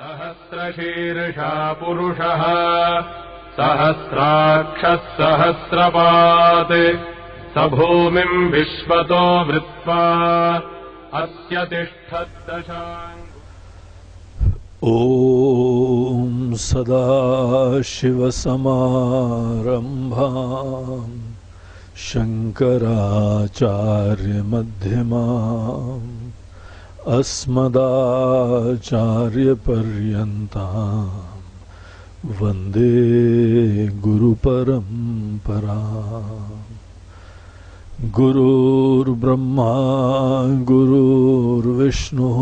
सहस्रशीर्षा पुरुषः सहस्राक्षः सहस्रपात् स भूमिम् विश्वतो वृत्वा अस्य तिष्ठद्दशाङ्गुलम्। ॐ सदाशिवसमारम्भाम् शङ्कराचार्यमध्यमाम् अस्मदाचार्यपर्यन्ताम् वन्दे गुरुपरम्पराम्। गुरुर्ब्रह्मा गुरुर्विष्णुः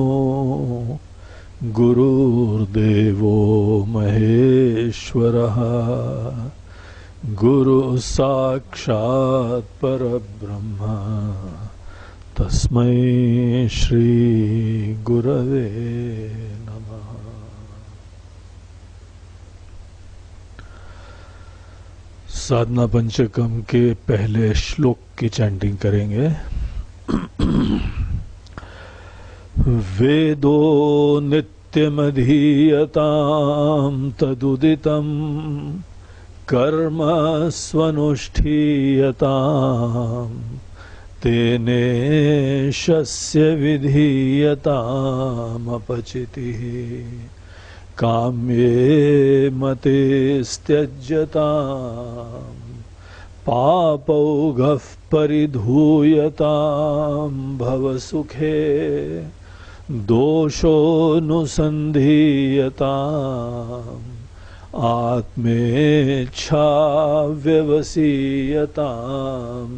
गुरुर्देवो महेश्वरः गुरुः साक्षात् परब्रह्म तस्मै श्री गुरवे नमः। साधना पंचकम के पहले श्लोक की चैंटिंग करेंगे। वेदो नित्यमधीयतां तदुदितं कर्म स्वनुष्ठीयताम् तेनेशस्य विधीयतामपचितिः काम्ये मते त्यज्यताम् पापौघः परिधूयतां भवसुखे दोषोऽनुसन्धीयताम् आत्मेच्छा व्यवसीयतां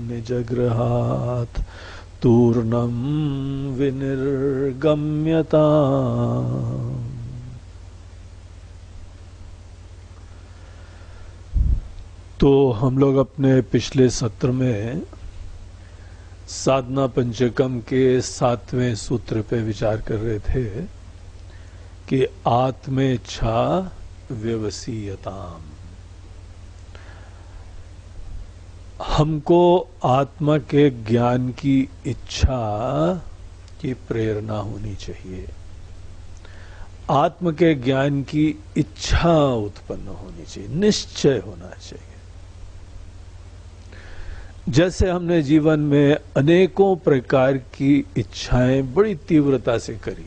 निजगृहात् तूर्णं विनिर्गम्यताम्। तो हम लोग अपने पिछले सत्र में साधना पंचकम के 7वें सूत्र पे विचार कर रहे थे कि आत्मेच्छा व्यवसीयताम। हमको आत्मा के ज्ञान की इच्छा की प्रेरणा होनी चाहिए, आत्म के ज्ञान की इच्छा उत्पन्न होनी चाहिए, निश्चय होना चाहिए। जैसे हमने जीवन में अनेकों प्रकार की इच्छाएं बड़ी तीव्रता से करी,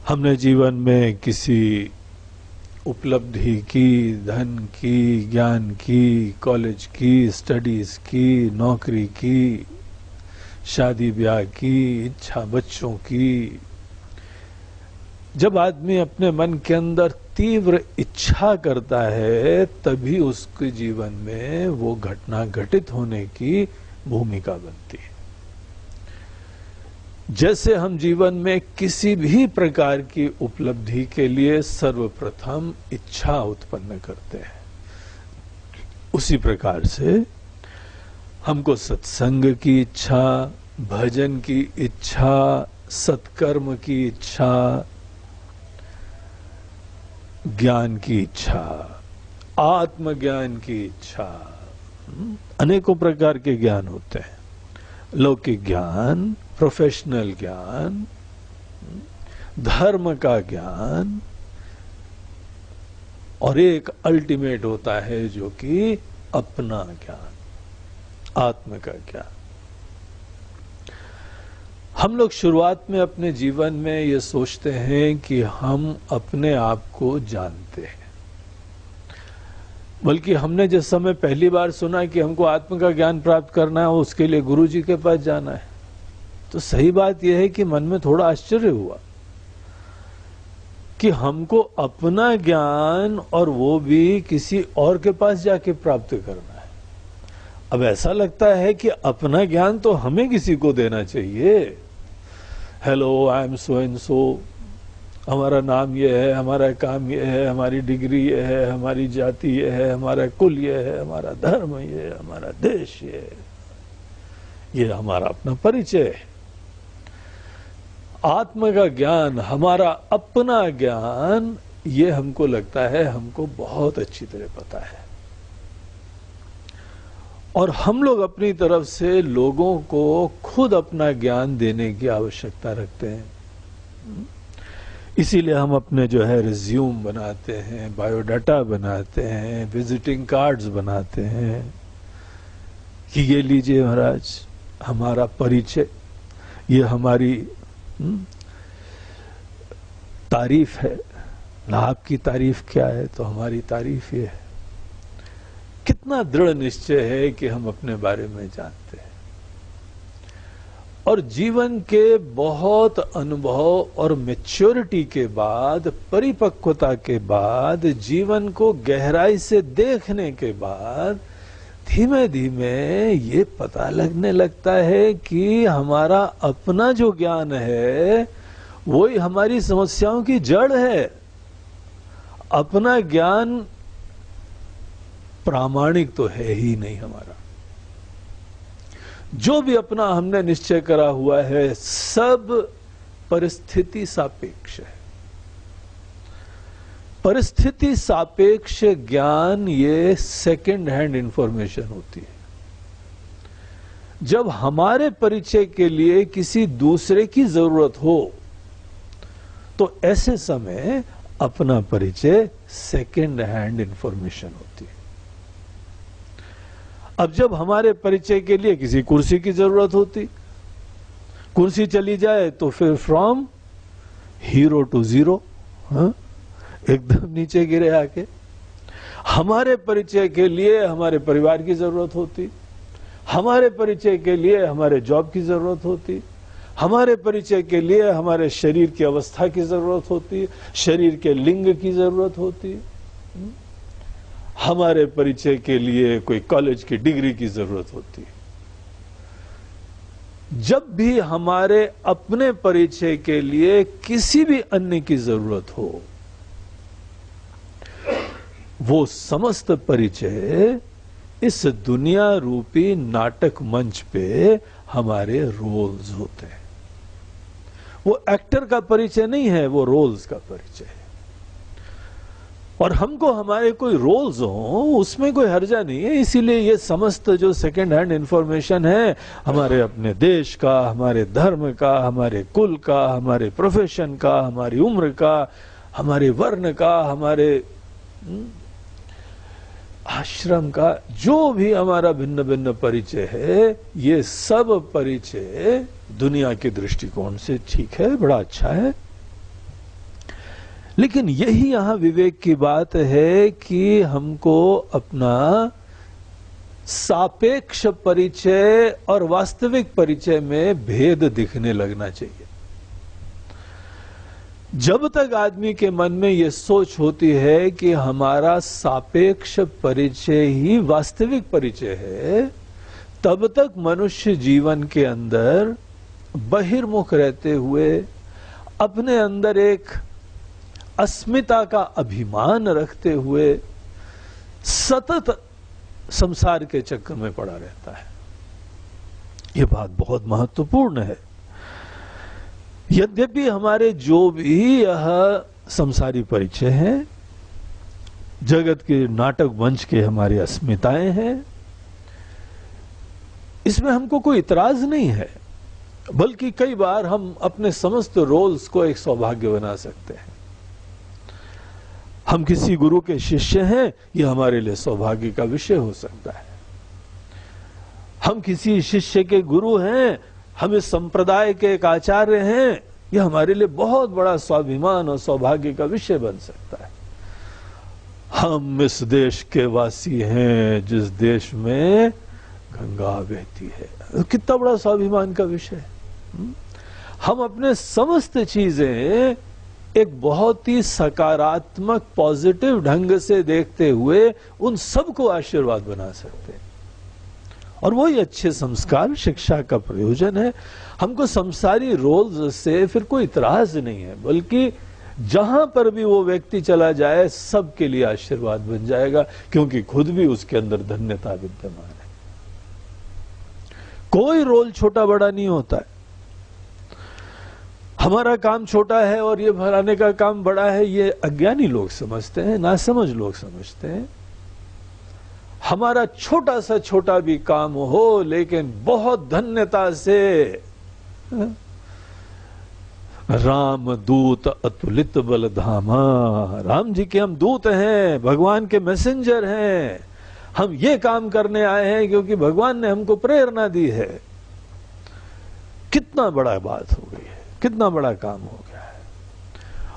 हमने जीवन में किसी उपलब्धि की, धन की, ज्ञान की, कॉलेज की, स्टडीज की, नौकरी की, शादी ब्याह की, इच्छा बच्चों की। जब आदमी अपने मन के अंदर तीव्र इच्छा करता है तभी उसके जीवन में वो घटना घटित होने की भूमिका बनती है। जैसे हम जीवन में किसी भी प्रकार की उपलब्धि के लिए सर्वप्रथम इच्छा उत्पन्न करते हैं, उसी प्रकार से हमको सत्संग की इच्छा, भजन की इच्छा, सत्कर्म की इच्छा, ज्ञान की इच्छा, आत्मज्ञान की इच्छा, अनेकों प्रकार के ज्ञान होते हैं। लौकिक ज्ञान, प्रोफेशनल ज्ञान, धर्म का ज्ञान, और एक अल्टीमेट होता है जो कि अपना ज्ञान, आत्म का ज्ञान। हम लोग शुरुआत में अपने जीवन में ये सोचते हैं कि हम अपने आप को जानते हैं, बल्कि हमने जिस समय पहली बार सुना कि हमको आत्म का ज्ञान प्राप्त करना है उसके लिए गुरु जी के पास जाना है, तो सही बात यह है कि मन में थोड़ा आश्चर्य हुआ कि हमको अपना ज्ञान और वो भी किसी और के पास जाके प्राप्त करना है। अब ऐसा लगता है कि अपना ज्ञान तो हमें किसी को देना चाहिए। Hello, I am so and so, हमारा नाम ये है, हमारा काम ये है, हमारी डिग्री ये है, हमारी जाति ये है, हमारा कुल ये है, हमारा धर्म ये है, हमारा देश ये है, ये हमारा अपना परिचय है। आत्मा का ज्ञान, हमारा अपना ज्ञान, ये हमको लगता है हमको बहुत अच्छी तरह पता है। और हम लोग अपनी तरफ से लोगों को खुद अपना ज्ञान देने की आवश्यकता रखते हैं। इसीलिए हम अपने जो है रिज्यूम बनाते हैं, बायोडाटा बनाते हैं, विजिटिंग कार्ड्स बनाते हैं कि ये लीजिए महाराज हमारा परिचय, ये हमारी तारीफ है। आपकी तारीफ क्या है? तो हमारी तारीफ ये है। कितना दृढ़ निश्चय है कि हम अपने बारे में जानते हैं। और जीवन के बहुत अनुभव और मैच्योरिटी के बाद, परिपक्वता के बाद, जीवन को गहराई से देखने के बाद धीमे धीमे ये पता लगने लगता है कि हमारा अपना जो ज्ञान है वही हमारी समस्याओं की जड़ है। अपना ज्ञान प्रामाणिक तो है ही नहीं हमारा। जो भी अपना हमने निश्चय करा हुआ है सब परिस्थिति सापेक्ष है। परिस्थिति सापेक्ष ज्ञान ये सेकंड हैंड इंफॉर्मेशन होती है। जब हमारे परिचय के लिए किसी दूसरे की जरूरत हो तो ऐसे समय अपना परिचय सेकंड हैंड इंफॉर्मेशन होती है। अब जब हमारे परिचय के लिए किसी कुर्सी की जरूरत होती, कुर्सी चली जाए तो फिर फ्रॉम हीरो टू जीरो, एकदम नीचे गिरे आके। हमारे परिचय के लिए हमारे परिवार की जरूरत होती, हमारे परिचय के लिए हमारे जॉब की जरूरत होती, हमारे परिचय के लिए हमारे शरीर की अवस्था की जरूरत होती, शरीर के लिंग की जरूरत होती, हमारे परिचय के लिए कोई कॉलेज की डिग्री की जरूरत होती। जब भी हमारे अपने परिचय के लिए किसी भी अन्य की जरूरत हो, वो समस्त परिचय इस दुनिया रूपी नाटक मंच पे हमारे रोल्स होते हैं। वो एक्टर का परिचय नहीं है, वो रोल्स का परिचय है। और हमको हमारे कोई रोल्स हो उसमें कोई हर्जा नहीं है। इसीलिए ये समस्त जो सेकंड हैंड इंफॉर्मेशन है हमारे अपने देश का, हमारे धर्म का, हमारे कुल का, हमारे प्रोफेशन का, हमारी उम्र का, हमारे वर्ण का, हमारे आश्रम का, जो भी हमारा भिन्न भिन्न परिचय है, ये सब परिचय दुनिया के दृष्टिकोण से ठीक है, बड़ा अच्छा है। लेकिन यही यहां विवेक की बात है कि हमको अपना सापेक्ष परिचय और वास्तविक परिचय में भेद दिखने लगना चाहिए। जब तक आदमी के मन में यह सोच होती है कि हमारा सापेक्ष परिचय ही वास्तविक परिचय है, तब तक मनुष्य जीवन के अंदर बहिर्मुख रहते हुए अपने अंदर एक अस्मिता का अभिमान रखते हुए सतत संसार के चक्कर में पड़ा रहता है। यह बात बहुत महत्वपूर्ण है। यद्यपि हमारे जो भी यह संसारी परिचय हैं, जगत के नाटक मंच के हमारी अस्मिताएं हैं, इसमें हमको कोई इतराज नहीं है। बल्कि कई बार हम अपने समस्त रोल्स को एक सौभाग्य बना सकते हैं। हम किसी गुरु के शिष्य हैं, यह हमारे लिए सौभाग्य का विषय हो सकता है। हम किसी शिष्य के गुरु हैं, हम इस संप्रदाय के एक आचार्य हैं, यह हमारे लिए बहुत बड़ा स्वाभिमान और सौभाग्य का विषय बन सकता है। हम इस देश के वासी हैं जिस देश में गंगा बहती है, कितना बड़ा स्वाभिमान का विषय है। हम अपने समस्त चीजें एक बहुत ही सकारात्मक पॉजिटिव ढंग से देखते हुए उन सबको आशीर्वाद बना सकते हैं। और वही अच्छे संस्कार शिक्षा का प्रयोजन है। हमको संसारी रोल्स से फिर कोई इतराज नहीं है, बल्कि जहां पर भी वो व्यक्ति चला जाए सबके लिए आशीर्वाद बन जाएगा, क्योंकि खुद भी उसके अंदर धन्यता विद्यमान है। कोई रोल छोटा बड़ा नहीं होता है। हमारा काम छोटा है और ये फलाने का काम बड़ा है, ये अज्ञानी लोग समझते हैं, नासमझ लोग समझते हैं। हमारा छोटा सा छोटा भी काम हो, लेकिन बहुत धन्यता से राम दूत अतुलित बल धामा। राम जी के हम दूत हैं, भगवान के मैसेंजर हैं। हम ये काम करने आए हैं क्योंकि भगवान ने हमको प्रेरणा दी है। कितना बड़ा बात हो गई है, कितना बड़ा काम हो गया है।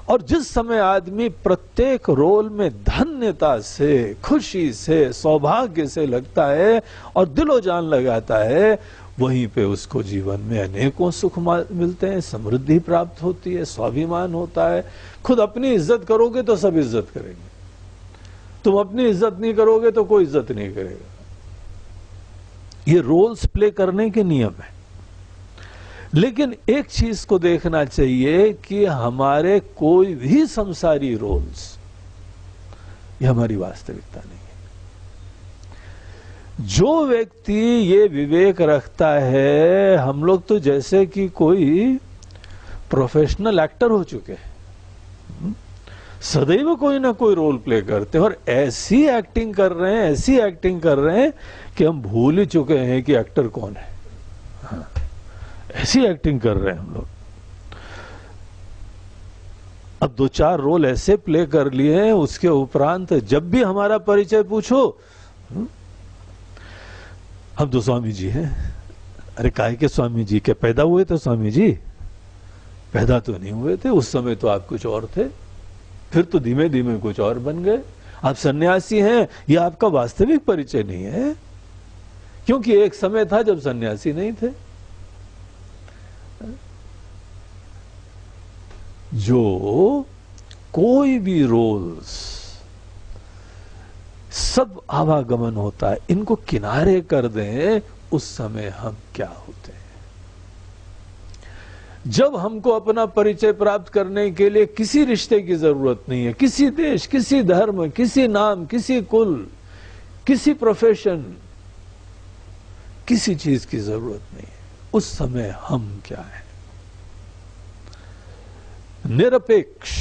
और जिस समय आदमी प्रत्येक रोल में धन्यता से, खुशी से, सौभाग्य से लगता है और दिलो जान लगाता है, वहीं पे उसको जीवन में अनेकों सुख मिलते हैं, समृद्धि प्राप्त होती है, स्वाभिमान होता है। खुद अपनी इज्जत करोगे तो सब इज्जत करेंगे, तुम अपनी इज्जत नहीं करोगे तो कोई इज्जत नहीं करेगा। ये रोल्स प्ले करने के नियम है। लेकिन एक चीज को देखना चाहिए कि हमारे कोई भी संसारी रोल्स, ये हमारी वास्तविकता नहीं है। जो व्यक्ति ये विवेक रखता है, हम लोग तो जैसे कि कोई प्रोफेशनल एक्टर हो चुके हैं, सदैव कोई ना कोई रोल प्ले करते हैं और ऐसी एक्टिंग कर रहे हैं, ऐसी एक्टिंग कर रहे हैं कि हम भूल ही चुके हैं कि एक्टर कौन है। हाँ, ऐसी एक्टिंग कर रहे हैं हम लोग। अब 2-4 रोल ऐसे प्ले कर लिए हैं, उसके उपरांत जब भी हमारा परिचय पूछो, हम तो स्वामी जी हैं। अरे काहे के स्वामी जी? के पैदा हुए थे स्वामी जी? पैदा तो नहीं हुए थे, उस समय तो आप कुछ और थे, फिर तो धीमे धीमे कुछ और बन गए। आप सन्यासी हैं, यह आपका वास्तविक परिचय नहीं है, क्योंकि एक समय था जब सन्यासी नहीं थे। जो कोई भी रोल्स, सब आवागमन होता है, इनको किनारे कर दें, उस समय हम क्या होते हैं। जब हमको अपना परिचय प्राप्त करने के लिए किसी रिश्ते की जरूरत नहीं है, किसी देश, किसी धर्म, किसी नाम, किसी कुल, किसी प्रोफेशन, किसी चीज की जरूरत नहीं है, उस समय हम क्या है? निरपेक्ष,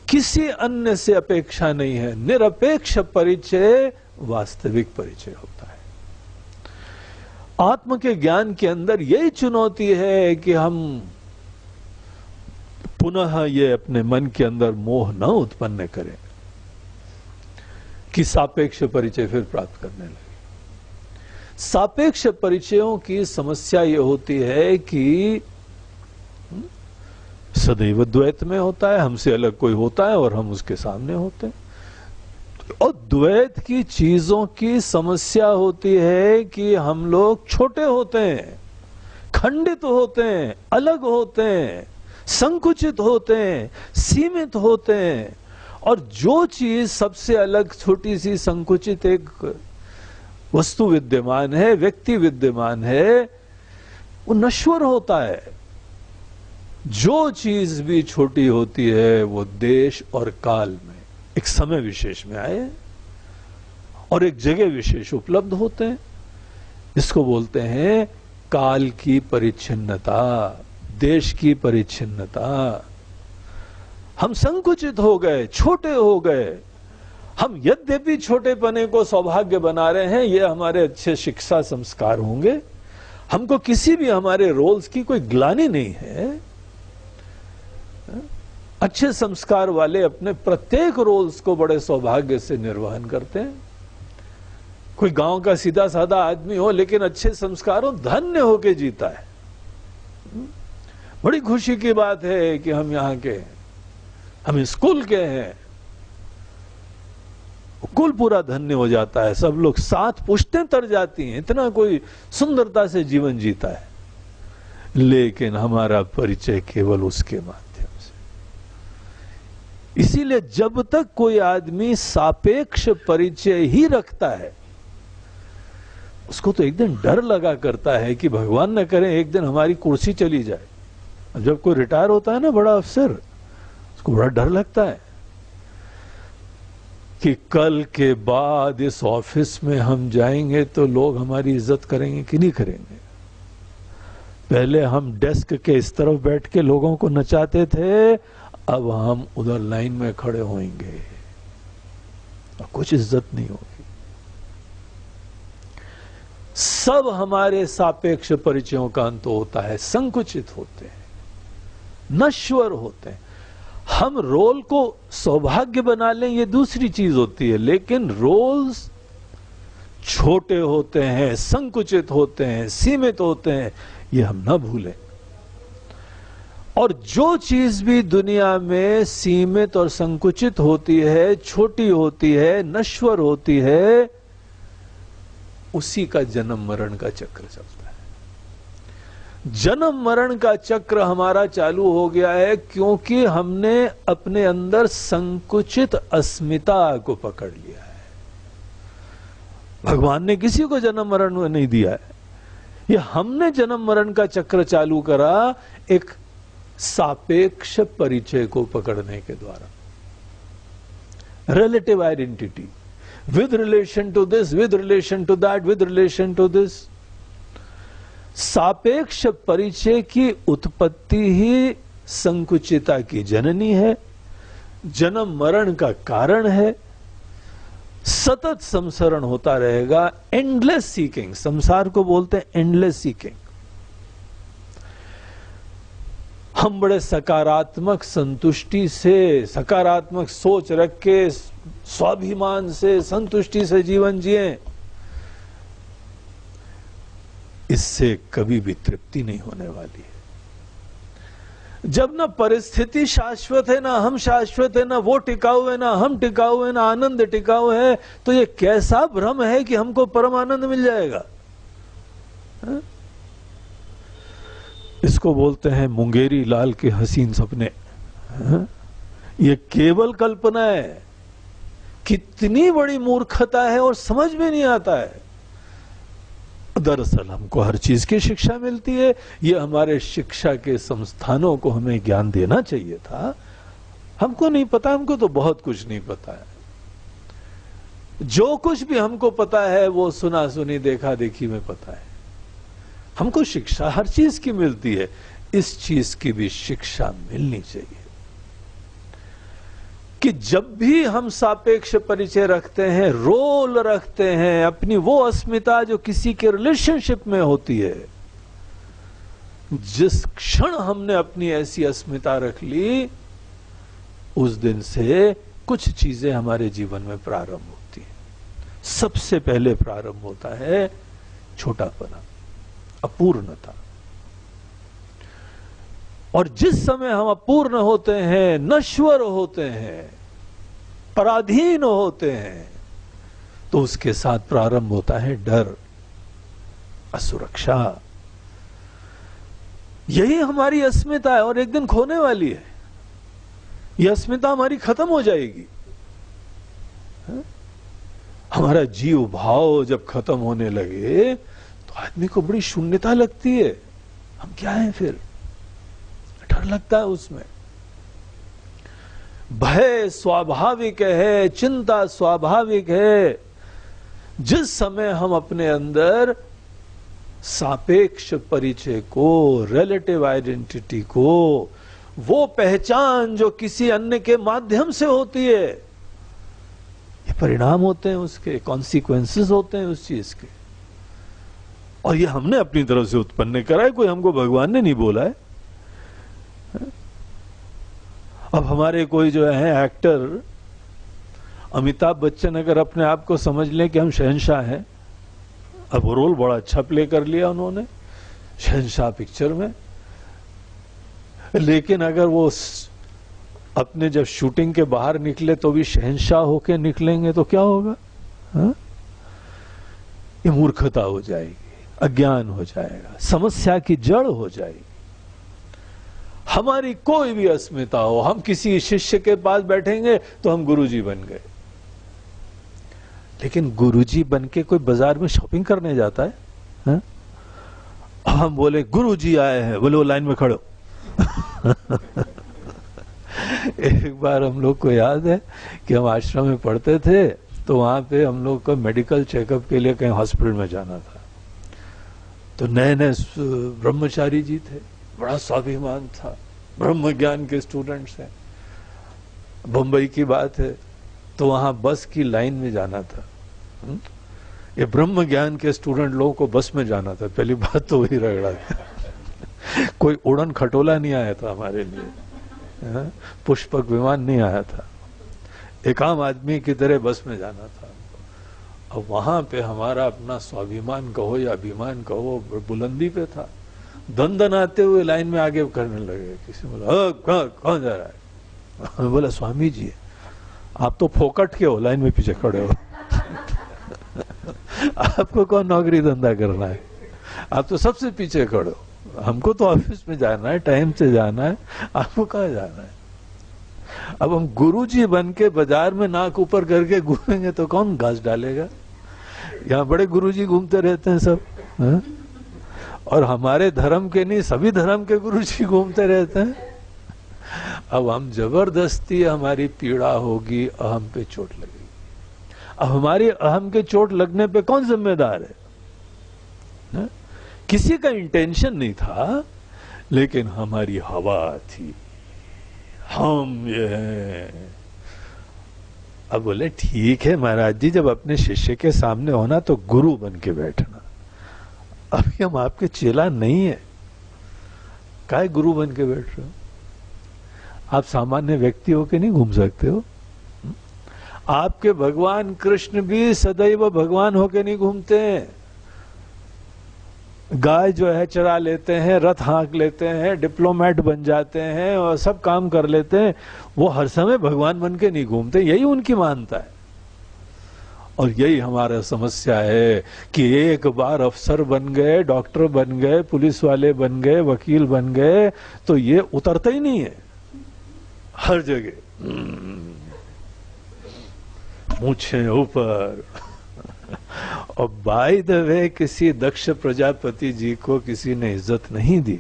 किसी अन्य से अपेक्षा नहीं है। निरपेक्ष परिचय वास्तविक परिचय होता है। आत्म के ज्ञान के अंदर यही चुनौती है कि हम पुनः ये अपने मन के अंदर मोह न उत्पन्न करें कि सापेक्ष परिचय फिर प्राप्त करने लगे। सापेक्ष परिचयों की समस्या ये होती है कि सदैव द्वैत में होता है, हमसे अलग कोई होता है और हम उसके सामने होते हैं। और द्वैत की चीजों की समस्या होती है कि हम लोग छोटे होते हैं, खंडित होते हैं, अलग होते हैं, संकुचित होते हैं, सीमित होते हैं। और जो चीज सबसे अलग, छोटी सी संकुचित एक वस्तु विद्यमान है, व्यक्ति विद्यमान है, वो नश्वर होता है। जो चीज भी छोटी होती है वो देश और काल में, एक समय विशेष में आए और एक जगह विशेष उपलब्ध होते हैं। इसको बोलते हैं काल की परिच्छिन्नता, देश की परिच्छिन्नता। हम संकुचित हो गए, छोटे हो गए। हम यद्यपि छोटे पने को सौभाग्य बना रहे हैं, ये हमारे अच्छे शिक्षा संस्कार होंगे, हमको किसी भी हमारे रोल्स की कोई ग्लानि नहीं है। अच्छे संस्कार वाले अपने प्रत्येक रोल्स को बड़े सौभाग्य से निर्वहन करते हैं। कोई गांव का सीधा साधा आदमी हो लेकिन अच्छे संस्कारों धन्य होके जीता है। बड़ी खुशी की बात है कि हम यहाँ के, हम स्कूल के हैं, कुल पूरा धन्य हो जाता है। सब लोग साथ पुश्तें तर जाती हैं, इतना कोई सुंदरता से जीवन जीता है। लेकिन हमारा परिचय केवल उसके माध्यम से। इसीलिए जब तक कोई आदमी सापेक्ष परिचय ही रखता है, उसको तो एक दिन डर लगा करता है कि भगवान न करे एक दिन हमारी कुर्सी चली जाए। जब कोई रिटायर होता है ना बड़ा अफसर, उसको बड़ा डर लगता है कि कल के बाद इस ऑफिस में हम जाएंगे तो लोग हमारी इज्जत करेंगे कि नहीं करेंगे। पहले हम डेस्क के इस तरफ बैठ के लोगों को नचाते थे, अब हम उधर लाइन में खड़े होंगे और कुछ इज्जत नहीं होगी। सब हमारे सापेक्ष परिचयों का अंत होता है, संकुचित होते हैं। नश्वर होते हैं। हम रोल को सौभाग्य बना लें ये दूसरी चीज होती है, लेकिन रोल्स छोटे होते हैं, संकुचित होते हैं, सीमित होते हैं, ये हम ना भूलें। और जो चीज भी दुनिया में सीमित और संकुचित होती है, छोटी होती है, नश्वर होती है, उसी का जन्म मरण का चक्र चलता है। जन्म मरण का चक्र हमारा चालू हो गया है क्योंकि हमने अपने अंदर संकुचित अस्मिता को पकड़ लिया है। भगवान ने किसी को जन्म मरण नहीं दिया है, ये हमने जन्म मरण का चक्र चालू करा एक सापेक्ष परिचय को पकड़ने के द्वारा। Relative identity, with relation to this, with relation to that, with relation to this। सापेक्ष परिचय की उत्पत्ति ही संकुचिता की जननी है, जन्म मरण का कारण है। सतत संसरण होता रहेगा, एंडलेस सीकिंग, संसार को बोलते हैं एंडलेस सीकिंग। हम बड़े सकारात्मक संतुष्टि से, सकारात्मक सोच रख के, स्वाभिमान से, संतुष्टि से जीवन जिए, इससे कभी भी तृप्ति नहीं होने वाली है। जब ना परिस्थिति शाश्वत है, ना हम शाश्वत है, ना वो टिकाऊ है, ना हम टिकाऊ है, ना आनंद टिकाऊ है, तो ये कैसा भ्रम है कि हमको परम आनंद मिल जाएगा। है? इसको बोलते हैं मुंगेरी लाल के हसीन सपने। है? ये केवल कल्पना है। कितनी बड़ी मूर्खता है और समझ में नहीं आता है। दरअसल हमको हर चीज की शिक्षा मिलती है, ये हमारे शिक्षा के संस्थानों को हमें ज्ञान देना चाहिए था। हमको नहीं पता, हमको तो बहुत कुछ नहीं पता है। जो कुछ भी हमको पता है वो सुना सुनी देखा देखी में पता है। हमको शिक्षा हर चीज की मिलती है, इस चीज की भी शिक्षा मिलनी चाहिए कि जब भी हम सापेक्ष परिचय रखते हैं, रोल रखते हैं, अपनी वो अस्मिता जो किसी के रिलेशनशिप में होती है, जिस क्षण हमने अपनी ऐसी अस्मिता रख ली, उस दिन से कुछ चीजें हमारे जीवन में प्रारंभ होती हैं। सबसे पहले प्रारंभ होता है छोटापना, अपूर्णता। और जिस समय हम अपूर्ण होते हैं, नश्वर होते हैं, पराधीन होते हैं, तो उसके साथ प्रारंभ होता है डर, असुरक्षा। यही हमारी अस्मिता है और एक दिन खोने वाली है। यह अस्मिता हमारी खत्म हो जाएगी। हमारा जीव भाव जब खत्म होने लगे तो आदमी को बड़ी शून्यता लगती है। हम क्या हैं फिर? डर लगता है उसमें। भय स्वाभाविक है, चिंता स्वाभाविक है। जिस समय हम अपने अंदर सापेक्ष परिचय को, रिलेटिव आइडेंटिटी को, वो पहचान जो किसी अन्य के माध्यम से होती है, ये परिणाम होते हैं, उसके कॉन्सिक्वेंसेस होते हैं उस चीज के। और ये हमने अपनी तरफ से उत्पन्न करा है, कोई हमको भगवान ने नहीं बोला है। अब हमारे कोई जो है एक्टर, अमिताभ बच्चन अगर अपने आप को समझ लें कि हम शहंशाह हैं, अब वो रोल बड़ा अच्छा प्ले कर लिया उन्होंने शहंशाह पिक्चर में, लेकिन अगर वो अपने जब शूटिंग के बाहर निकले तो भी शहंशाह होके निकलेंगे तो क्या होगा? हा? ये मूर्खता हो जाएगी, अज्ञान हो जाएगा, समस्या की जड़ हो जाएगी। हमारी कोई भी अस्मिता हो, हम किसी शिष्य के पास बैठेंगे तो हम गुरुजी बन गए, लेकिन गुरुजी बन के कोई बाजार में शॉपिंग करने जाता है? हा? हम बोले गुरुजी आए हैं, बोले वो लाइन में खड़ो। एक बार हम लोग को याद है कि हम आश्रम में पढ़ते थे, तो वहां पे हम लोग को मेडिकल चेकअप के लिए कहीं हॉस्पिटल में जाना था। तो नए नए ब्रह्मचारी जी थे, बड़ा स्वाभिमान था, ब्रह्म ज्ञान के स्टूडेंट्स हैं, बंबई की बात है। तो वहां बस की लाइन में जाना था। ये ब्रह्म ज्ञान के स्टूडेंट लोगों को बस में जाना था, पहली बात तो वही रगड़ा था। कोई उड़न खटोला नहीं आया था हमारे लिए, पुष्पक विमान नहीं आया था, एक आम आदमी की तरह बस में जाना था। अब वहां पे हमारा अपना स्वाभिमान कहो या अभिमान कहो बुलंदी पे था। दन आते हुए लाइन में आगे करने लगे। किसी ने बोला कौन जा रहा है? मैं बोला स्वामी जी, आप तो फोकट के हो, लाइन में पीछे खड़े हो। आपको कौन नौकरी धंधा करना है? आप तो सबसे पीछे खड़े हो। हमको तो ऑफिस में जाना है, टाइम से जाना है, आपको कहाँ जाना है? अब हम गुरुजी बन के बाजार में नाक ऊपर करके घूमेंगे तो कौन घास डालेगा? यहाँ बड़े गुरुजी घूमते रहते हैं सब, है? और हमारे धर्म के नहीं, सभी धर्म के गुरुजी घूमते रहते हैं। अब हम जबरदस्ती, हमारी पीड़ा होगी, अहम पे चोट लगेगी। अब हमारी अहम के चोट लगने पे कौन जिम्मेदार है? किसी का इंटेंशन नहीं था, लेकिन हमारी हवा थी, हम ये हैं। अब बोले ठीक है महाराज जी, जब अपने शिष्य के सामने होना तो गुरु बन के बैठना। अभी हम आपके चेला नहीं है, काहे गुरु बन के बैठ रहे हो? आप सामान्य व्यक्ति होके नहीं घूम सकते हो। आपके भगवान कृष्ण भी सदैव भगवान होके नहीं घूमते हैं। गाय जो है चरा लेते हैं, रथ हाँक लेते हैं, डिप्लोमेट बन जाते हैं और सब काम कर लेते हैं। वो हर समय भगवान बन के नहीं घूमते, यही उनकी मानता है। और यही हमारा समस्या है कि एक बार अफसर बन गए, डॉक्टर बन गए, पुलिस वाले बन गए, वकील बन गए, तो ये उतरता ही नहीं है हर जगह। मूछें ऊपर। और बाय द वे किसी दक्ष प्रजापति जी को किसी ने इज्जत नहीं दी,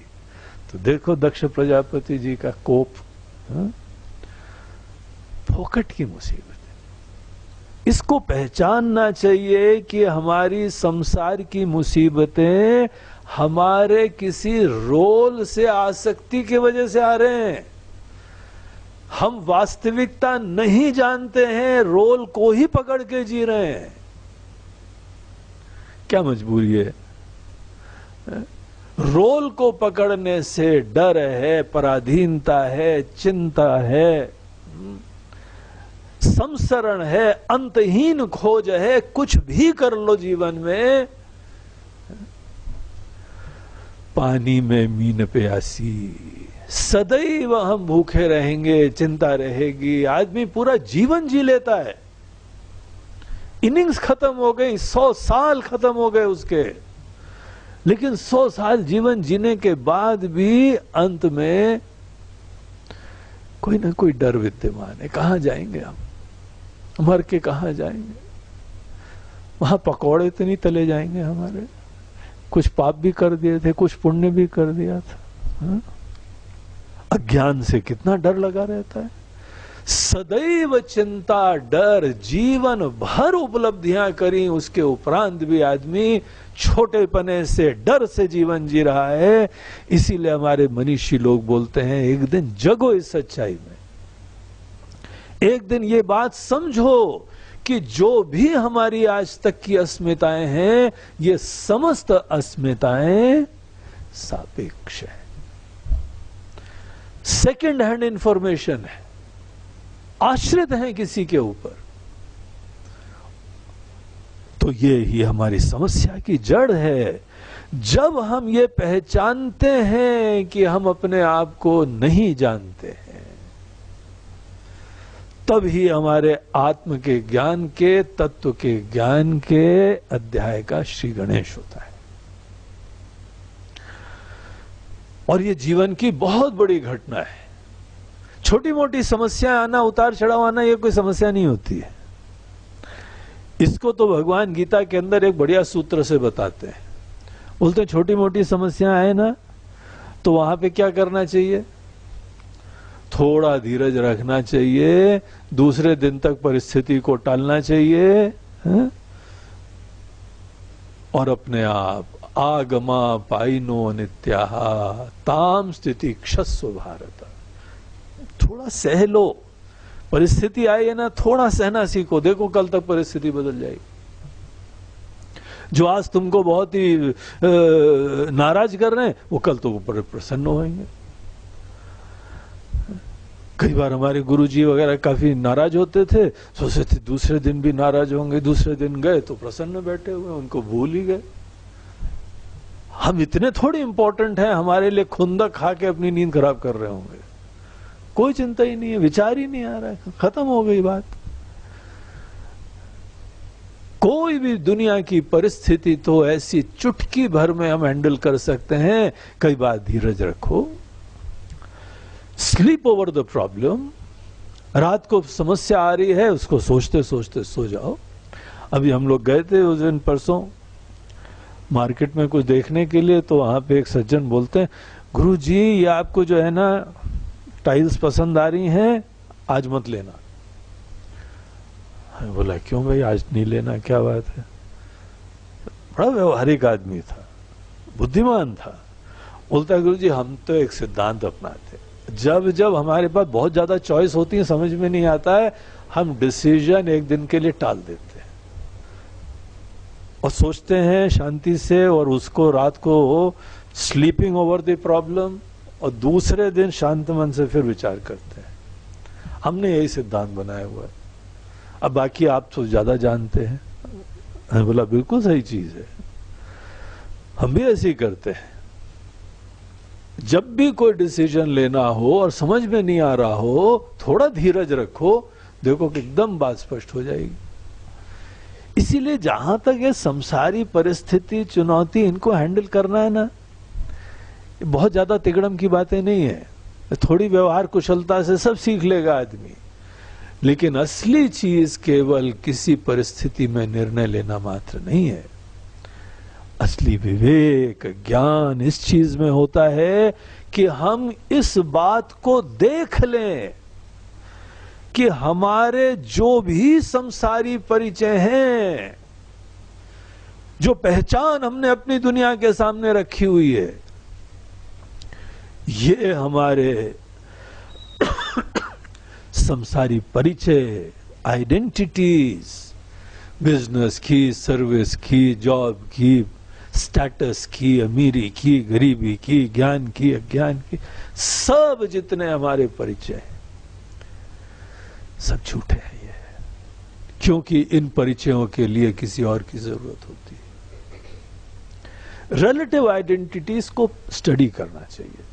तो देखो दक्ष प्रजापति जी का कोप। फोकट की मुसीबत है। इसको पहचानना चाहिए कि हमारी संसार की मुसीबतें हमारे किसी रोल से, आसक्ति की वजह से आ रहे हैं। हम वास्तविकता नहीं जानते हैं, रोल को ही पकड़ के जी रहे हैं। क्या मजबूरी है? रोल को पकड़ने से डर है, पराधीनता है, चिंता है, संसरण है, अंतहीन खोज है। कुछ भी कर लो जीवन में, पानी में मीन प्यासी, सदैव हम भूखे रहेंगे, चिंता रहेगी। आदमी पूरा जीवन जी लेता है, इनिंग्स खत्म हो गई, 100 साल खत्म हो गए उसके, लेकिन 100 साल जीवन जीने के बाद भी अंत में कोई ना कोई डर विद्यमान है। कहां जाएंगे हम? मर के कहां जाएंगे? वहां पकौड़े तो नहीं तले जाएंगे हमारे? कुछ पाप भी कर दिए थे, कुछ पुण्य भी कर दिया था। हा? अज्ञान से कितना डर लगा रहता है। सदैव चिंता, डर, जीवन भर उपलब्धियां करी, उसके उपरांत भी आदमी छोटेपने से, डर से जीवन जी रहा है। इसीलिए हमारे मनीषी लोग बोलते हैं, एक दिन जगो इस सच्चाई में, एक दिन ये बात समझो कि जो भी हमारी आज तक की अस्मिताएं हैं, ये समस्त अस्मिताएं सापेक्ष है, सेकेंड हैंड इंफॉर्मेशन है, आश्रित हैं किसी के ऊपर। तो ये ही हमारी समस्या की जड़ है। जब हम ये पहचानते हैं कि हम अपने आप को नहीं जानते हैं, तब ही हमारे आत्म के ज्ञान के, तत्व के ज्ञान के अध्याय का श्री गणेश होता है। और ये जीवन की बहुत बड़ी घटना है। छोटी मोटी समस्या आना, उतार चढ़ाव आना, ये कोई समस्या नहीं होती है। इसको तो भगवान गीता के अंदर एक बढ़िया सूत्र से बताते हैं। बोलते हैं छोटी मोटी समस्या आए ना, तो वहां पे क्या करना चाहिए? थोड़ा धीरज रखना चाहिए, दूसरे दिन तक परिस्थिति को टालना चाहिए, है? और अपने आप आगमा पाइनो नित्याः ताम स्थिति क्षस्व भारत, थोड़ा सह लो। परिस्थिति आई है ना, थोड़ा सहना सीखो, देखो कल तक परिस्थिति बदल जाएगी। जो आज तुमको बहुत ही नाराज कर रहे हैं वो कल तो ऊपर प्रसन्न होंगे। कई बार हमारे गुरुजी वगैरह काफी नाराज होते थे, सोचते थे दूसरे दिन भी नाराज होंगे, दूसरे दिन गए तो प्रसन्न बैठे हुए, उनको भूल ही गए। हम इतने थोड़ी इंपॉर्टेंट हैं, हमारे लिए खुंदक खा के अपनी नींद खराब कर रहे होंगे। कोई चिंता ही नहीं है, विचार ही नहीं आ रहा है, खत्म हो गई बात। कोई भी दुनिया की परिस्थिति तो ऐसी चुटकी भर में हम हैंडल कर सकते हैं। कई बार धीरज रखो, स्लीप ओवर द प्रॉब्लम। रात को समस्या आ रही है, उसको सोचते सोचते सो जाओ। अभी हम लोग गए थे उस दिन परसों मार्केट में कुछ देखने के लिए, तो वहां पे एक सज्जन बोलते हैं, गुरु जी ये आपको जो है ना टाइल्स पसंद आ रही हैं, आज मत लेना। बोला क्यों भाई आज नहीं लेना, क्या बात है? बड़ा व्यवहारिक आदमी था, बुद्धिमान था। बोलता है गुरु जी हम तो एक सिद्धांत अपनाते, जब जब हमारे पास बहुत ज्यादा चॉइस होती है, समझ में नहीं आता है, हम डिसीजन एक दिन के लिए टाल देते हैं और सोचते हैं शांति से, और उसको रात को स्लीपिंग ओवर द प्रॉब्लम, और दूसरे दिन शांत मन से फिर विचार करते हैं। हमने यही सिद्धांत बनाया हुआ है। अब बाकी आप तो ज्यादा जानते हैं। मैंने बोला बिल्कुल सही चीज है, हम भी ऐसे ही करते हैं। जब भी कोई डिसीजन लेना हो और समझ में नहीं आ रहा हो, थोड़ा धीरज रखो, देखो कि एकदम बात स्पष्ट हो जाएगी। इसीलिए जहां तक ये संसारी परिस्थिति चुनौती, इनको हैंडल करना है ना, बहुत ज्यादा तिगड़म की बातें नहीं है, थोड़ी व्यवहार कुशलता से सब सीख लेगा आदमी। लेकिन असली चीज केवल किसी परिस्थिति में निर्णय लेना मात्र नहीं है। असली विवेक ज्ञान इस चीज में होता है कि हम इस बात को देख लें कि हमारे जो भी संसारी परिचय हैं, जो पहचान हमने अपनी दुनिया के सामने रखी हुई है, ये हमारे संसारी परिचय, आइडेंटिटीज, बिजनेस की, सर्विस की, जॉब की, स्टेटस की, अमीरी की, गरीबी की, ज्ञान की, अज्ञान की, सब जितने हमारे परिचय हैं सब झूठे हैं ये, क्योंकि इन परिचयों के लिए किसी और की जरूरत होती है। रिलेटिव आइडेंटिटीज को स्टडी करना चाहिए,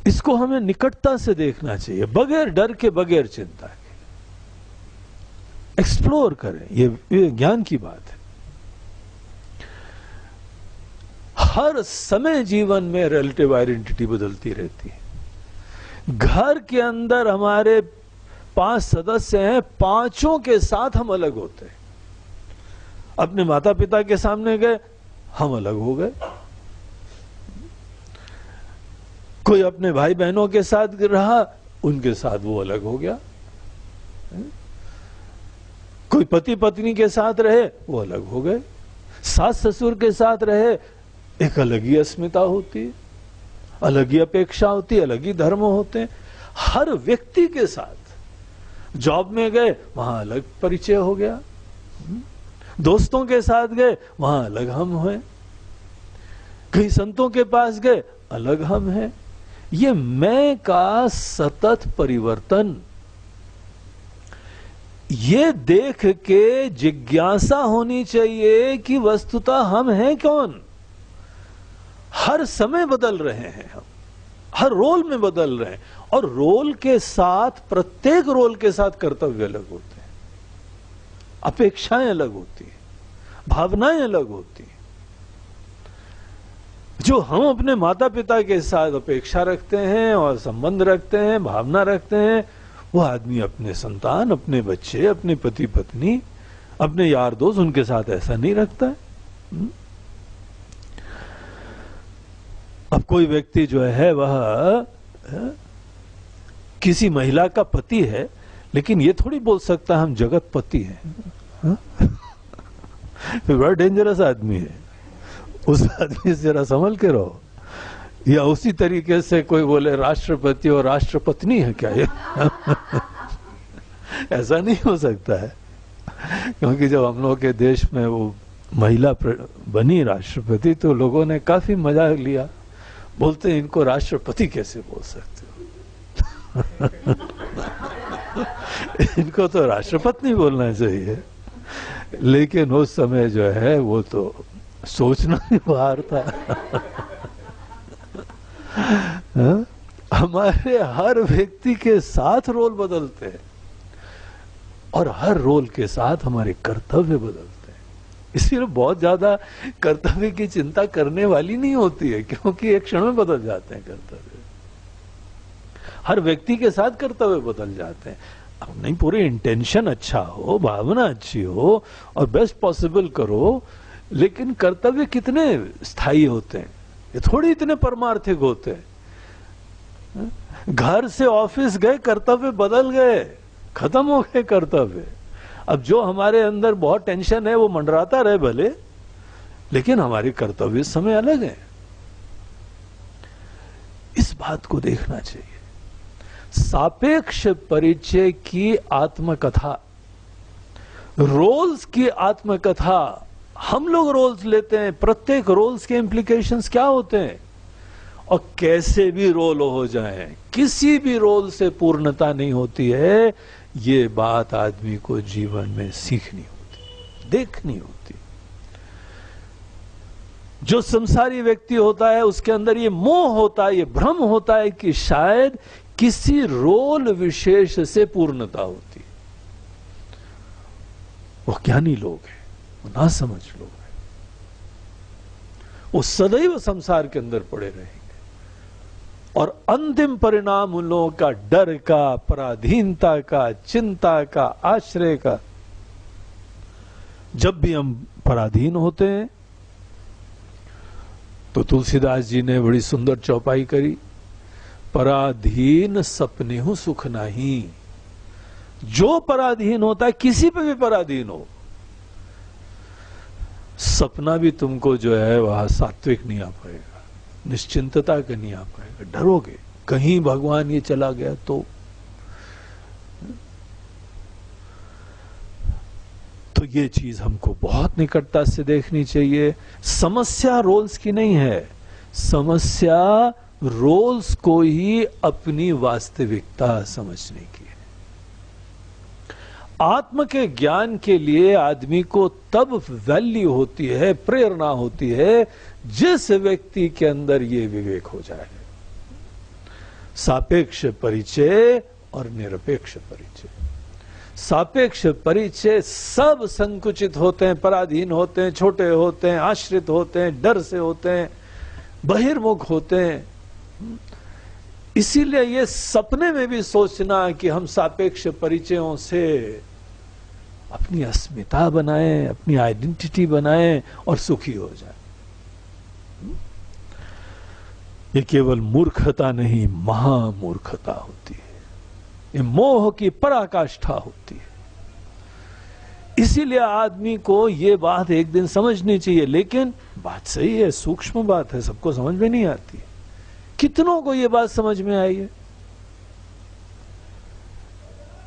इसको हमें निकटता से देखना चाहिए, बगैर डर के, बगैर चिंता के। एक्सप्लोर करें, ये ज्ञान की बात है। हर समय जीवन में रिलेटिव आइडेंटिटी बदलती रहती है। घर के अंदर हमारे 5 सदस्य हैं, पांचों के साथ हम अलग होते हैं। अपने माता पिता के सामने गए, हम अलग हो गए। कोई अपने भाई बहनों के साथ रहा, उनके साथ वो अलग हो गया। कोई पति पत्नी के साथ रहे, वो अलग हो गए। सास ससुर के साथ रहे, एक अलग ही अस्मिता होती है, अलग ही अपेक्षा होती है, अलग ही धर्म होते हैं। हर व्यक्ति के साथ जॉब में गए, वहां अलग परिचय हो गया। दोस्तों के साथ गए, वहां अलग हम हैं। कहीं संतों के पास गए, अलग हम हैं। ये मैं का सतत परिवर्तन, ये देख के जिज्ञासा होनी चाहिए कि वस्तुतः हम हैं कौन। हर समय बदल रहे हैं हम, हर रोल में बदल रहे हैं, और रोल के साथ, प्रत्येक रोल के साथ कर्तव्य अलग होते हैं, अपेक्षाएं अलग होती हैं, भावनाएं अलग होती हैं। जो हम अपने माता पिता के साथ अपेक्षा रखते हैं और संबंध रखते हैं, भावना रखते हैं, वो आदमी अपने संतान, अपने बच्चे, अपने पति पत्नी, अपने यार दोस्त, उनके साथ ऐसा नहीं रखता है। अब कोई व्यक्ति जो है वह किसी महिला का पति है, लेकिन ये थोड़ी बोल सकता हम जगत पति हैं। तो बड़ा डेंजरस आदमी है, उस आदमी से जरा संभल के रहो। या उसी तरीके से कोई बोले राष्ट्रपति और राष्ट्रपत्नी है क्या ये? ऐसा नहीं हो सकता है। क्योंकि जब हम लोग के देश में वो महिला बनी राष्ट्रपति तो लोगों ने काफी मजाक लिया, बोलते हैं इनको राष्ट्रपति कैसे बोल सकते हो इनको तो राष्ट्रपति बोलना चाहिए। लेकिन उस समय जो है वो तो सोचना ही बाहर था हमारे हर व्यक्ति के साथ रोल बदलते हैं और हर रोल के साथ हमारे कर्तव्य बदलते हैं। इसलिए बहुत ज्यादा कर्तव्य की चिंता करने वाली नहीं होती है, क्योंकि एक क्षण में बदल जाते हैं कर्तव्य। हर व्यक्ति के साथ कर्तव्य बदल जाते हैं। अब नहीं, पूरी इंटेंशन अच्छा हो, भावना अच्छी हो और बेस्ट पॉसिबल करो, लेकिन कर्तव्य कितने स्थायी होते हैं, ये थोड़ी इतने परमार्थिक होते हैं। घर से ऑफिस गए, कर्तव्य बदल गए, खत्म हो गए कर्तव्य। अब जो हमारे अंदर बहुत टेंशन है वो मंडराता रहे भले, लेकिन हमारे कर्तव्य इस समय अलग है। इस बात को देखना चाहिए। सापेक्ष परिचय की आत्मकथा, रोल्स की आत्मकथा। हम लोग रोल्स लेते हैं, प्रत्येक रोल्स के इंप्लीकेशंस क्या होते हैं, और कैसे भी रोल हो जाए किसी भी रोल से पूर्णता नहीं होती है। ये बात आदमी को जीवन में सीखनी होती, देखनी होती। जो संसारी व्यक्ति होता है उसके अंदर ये मोह होता है, ये भ्रम होता है कि शायद किसी रोल विशेष से पूर्णता होती है। वो ज्ञानी लोग हैं, वो ना समझ लोग हैं, वो सदैव संसार के अंदर पड़े रहेंगे और अंतिम परिणाम उन लोगों का डर का, पराधीनता का, चिंता का, आश्रय का। जब भी हम पराधीन होते हैं तो तुलसीदास जी ने बड़ी सुंदर चौपाई करी, पराधीन सपने हूं सुख नहीं। जो पराधीन होता है, किसी पे भी पराधीन हो, सपना भी तुमको जो है वहां सात्विक नहीं आ पाएगा, निश्चिंतता का नहीं आ पाएगा, डरोगे कहीं भगवान ये चला गया तो ये चीज हमको बहुत निकटता से देखनी चाहिए। समस्या रोल्स की नहीं है, समस्या रोल्स को ही अपनी वास्तविकता समझने की है। आत्म के ज्ञान के लिए आदमी को तब वैल्यू होती है, प्रेरणा होती है, जिस व्यक्ति के अंदर ये विवेक हो जाए। सापेक्ष परिचय और निरपेक्ष परिचय। सापेक्ष परिचय सब संकुचित होते हैं, पराधीन होते हैं, छोटे होते हैं, आश्रित होते हैं, डर से होते हैं, बहिर्मुख होते हैं। इसीलिए ये सपने में भी सोचना कि हम सापेक्ष परिचयों से अपनी अस्मिता बनाएं, अपनी आइडेंटिटी बनाएं और सुखी हो जाएं, ये केवल मूर्खता नहीं, महामूर्खता होती है। ये मोह की पराकाष्ठा होती है। इसीलिए आदमी को ये बात एक दिन समझनी चाहिए। लेकिन बात सही है, सूक्ष्म बात है, सबको समझ में नहीं आती। कितनों को ये बात समझ में आई है?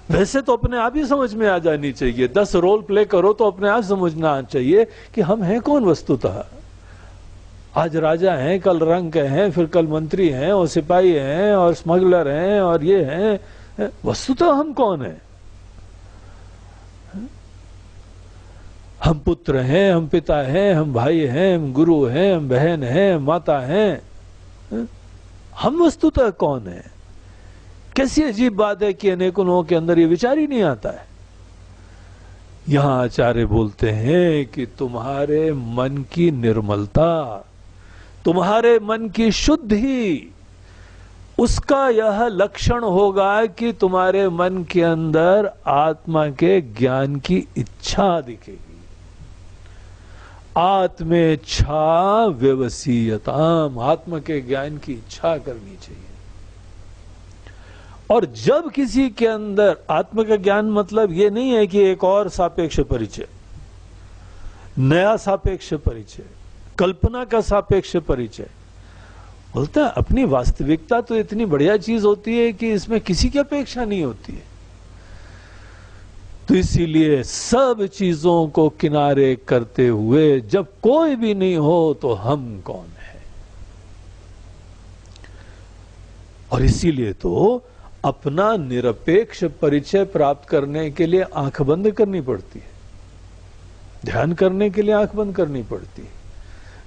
वैसे तो अपने आप ही समझ में आ जानी चाहिए। 10 रोल प्ले करो तो अपने आप समझना चाहिए कि हम हैं कौन वस्तुतः। आज राजा हैं, कल रंक हैं, फिर कल मंत्री हैं और सिपाही हैं और स्मगलर हैं और ये हैं। वस्तुतः हम कौन हैं? हम पुत्र हैं, हम पिता हैं, हम भाई हैं, हम गुरु हैं, हम बहन हैं, हम माता हैं। हम वस्तुतः कौन है? कैसी अजीब बात है कि अनेकों लोगों के अंदर ये विचार ही नहीं आता है। यहां आचार्य बोलते हैं कि तुम्हारे मन की निर्मलता, तुम्हारे मन की शुद्धि, उसका यह लक्षण होगा कि तुम्हारे मन के अंदर आत्मा के ज्ञान की इच्छा दिखेगी। आत्मेच्छा व्यवसीयताम, आत्मा के ज्ञान की इच्छा करनी चाहिए। और जब किसी के अंदर आत्मा का ज्ञान, मतलब ये नहीं है कि एक और सापेक्ष परिचय, नया सापेक्ष परिचय, कल्पना का सापेक्ष परिचय। बोलता है अपनी वास्तविकता तो इतनी बढ़िया चीज होती है कि इसमें किसी की अपेक्षा नहीं होती है। तो इसीलिए सब चीजों को किनारे करते हुए जब कोई भी नहीं हो तो हम कौन है। और इसीलिए तो अपना निरपेक्ष परिचय प्राप्त करने के लिए आंख बंद करनी पड़ती है, ध्यान करने के लिए आंख बंद करनी पड़ती है,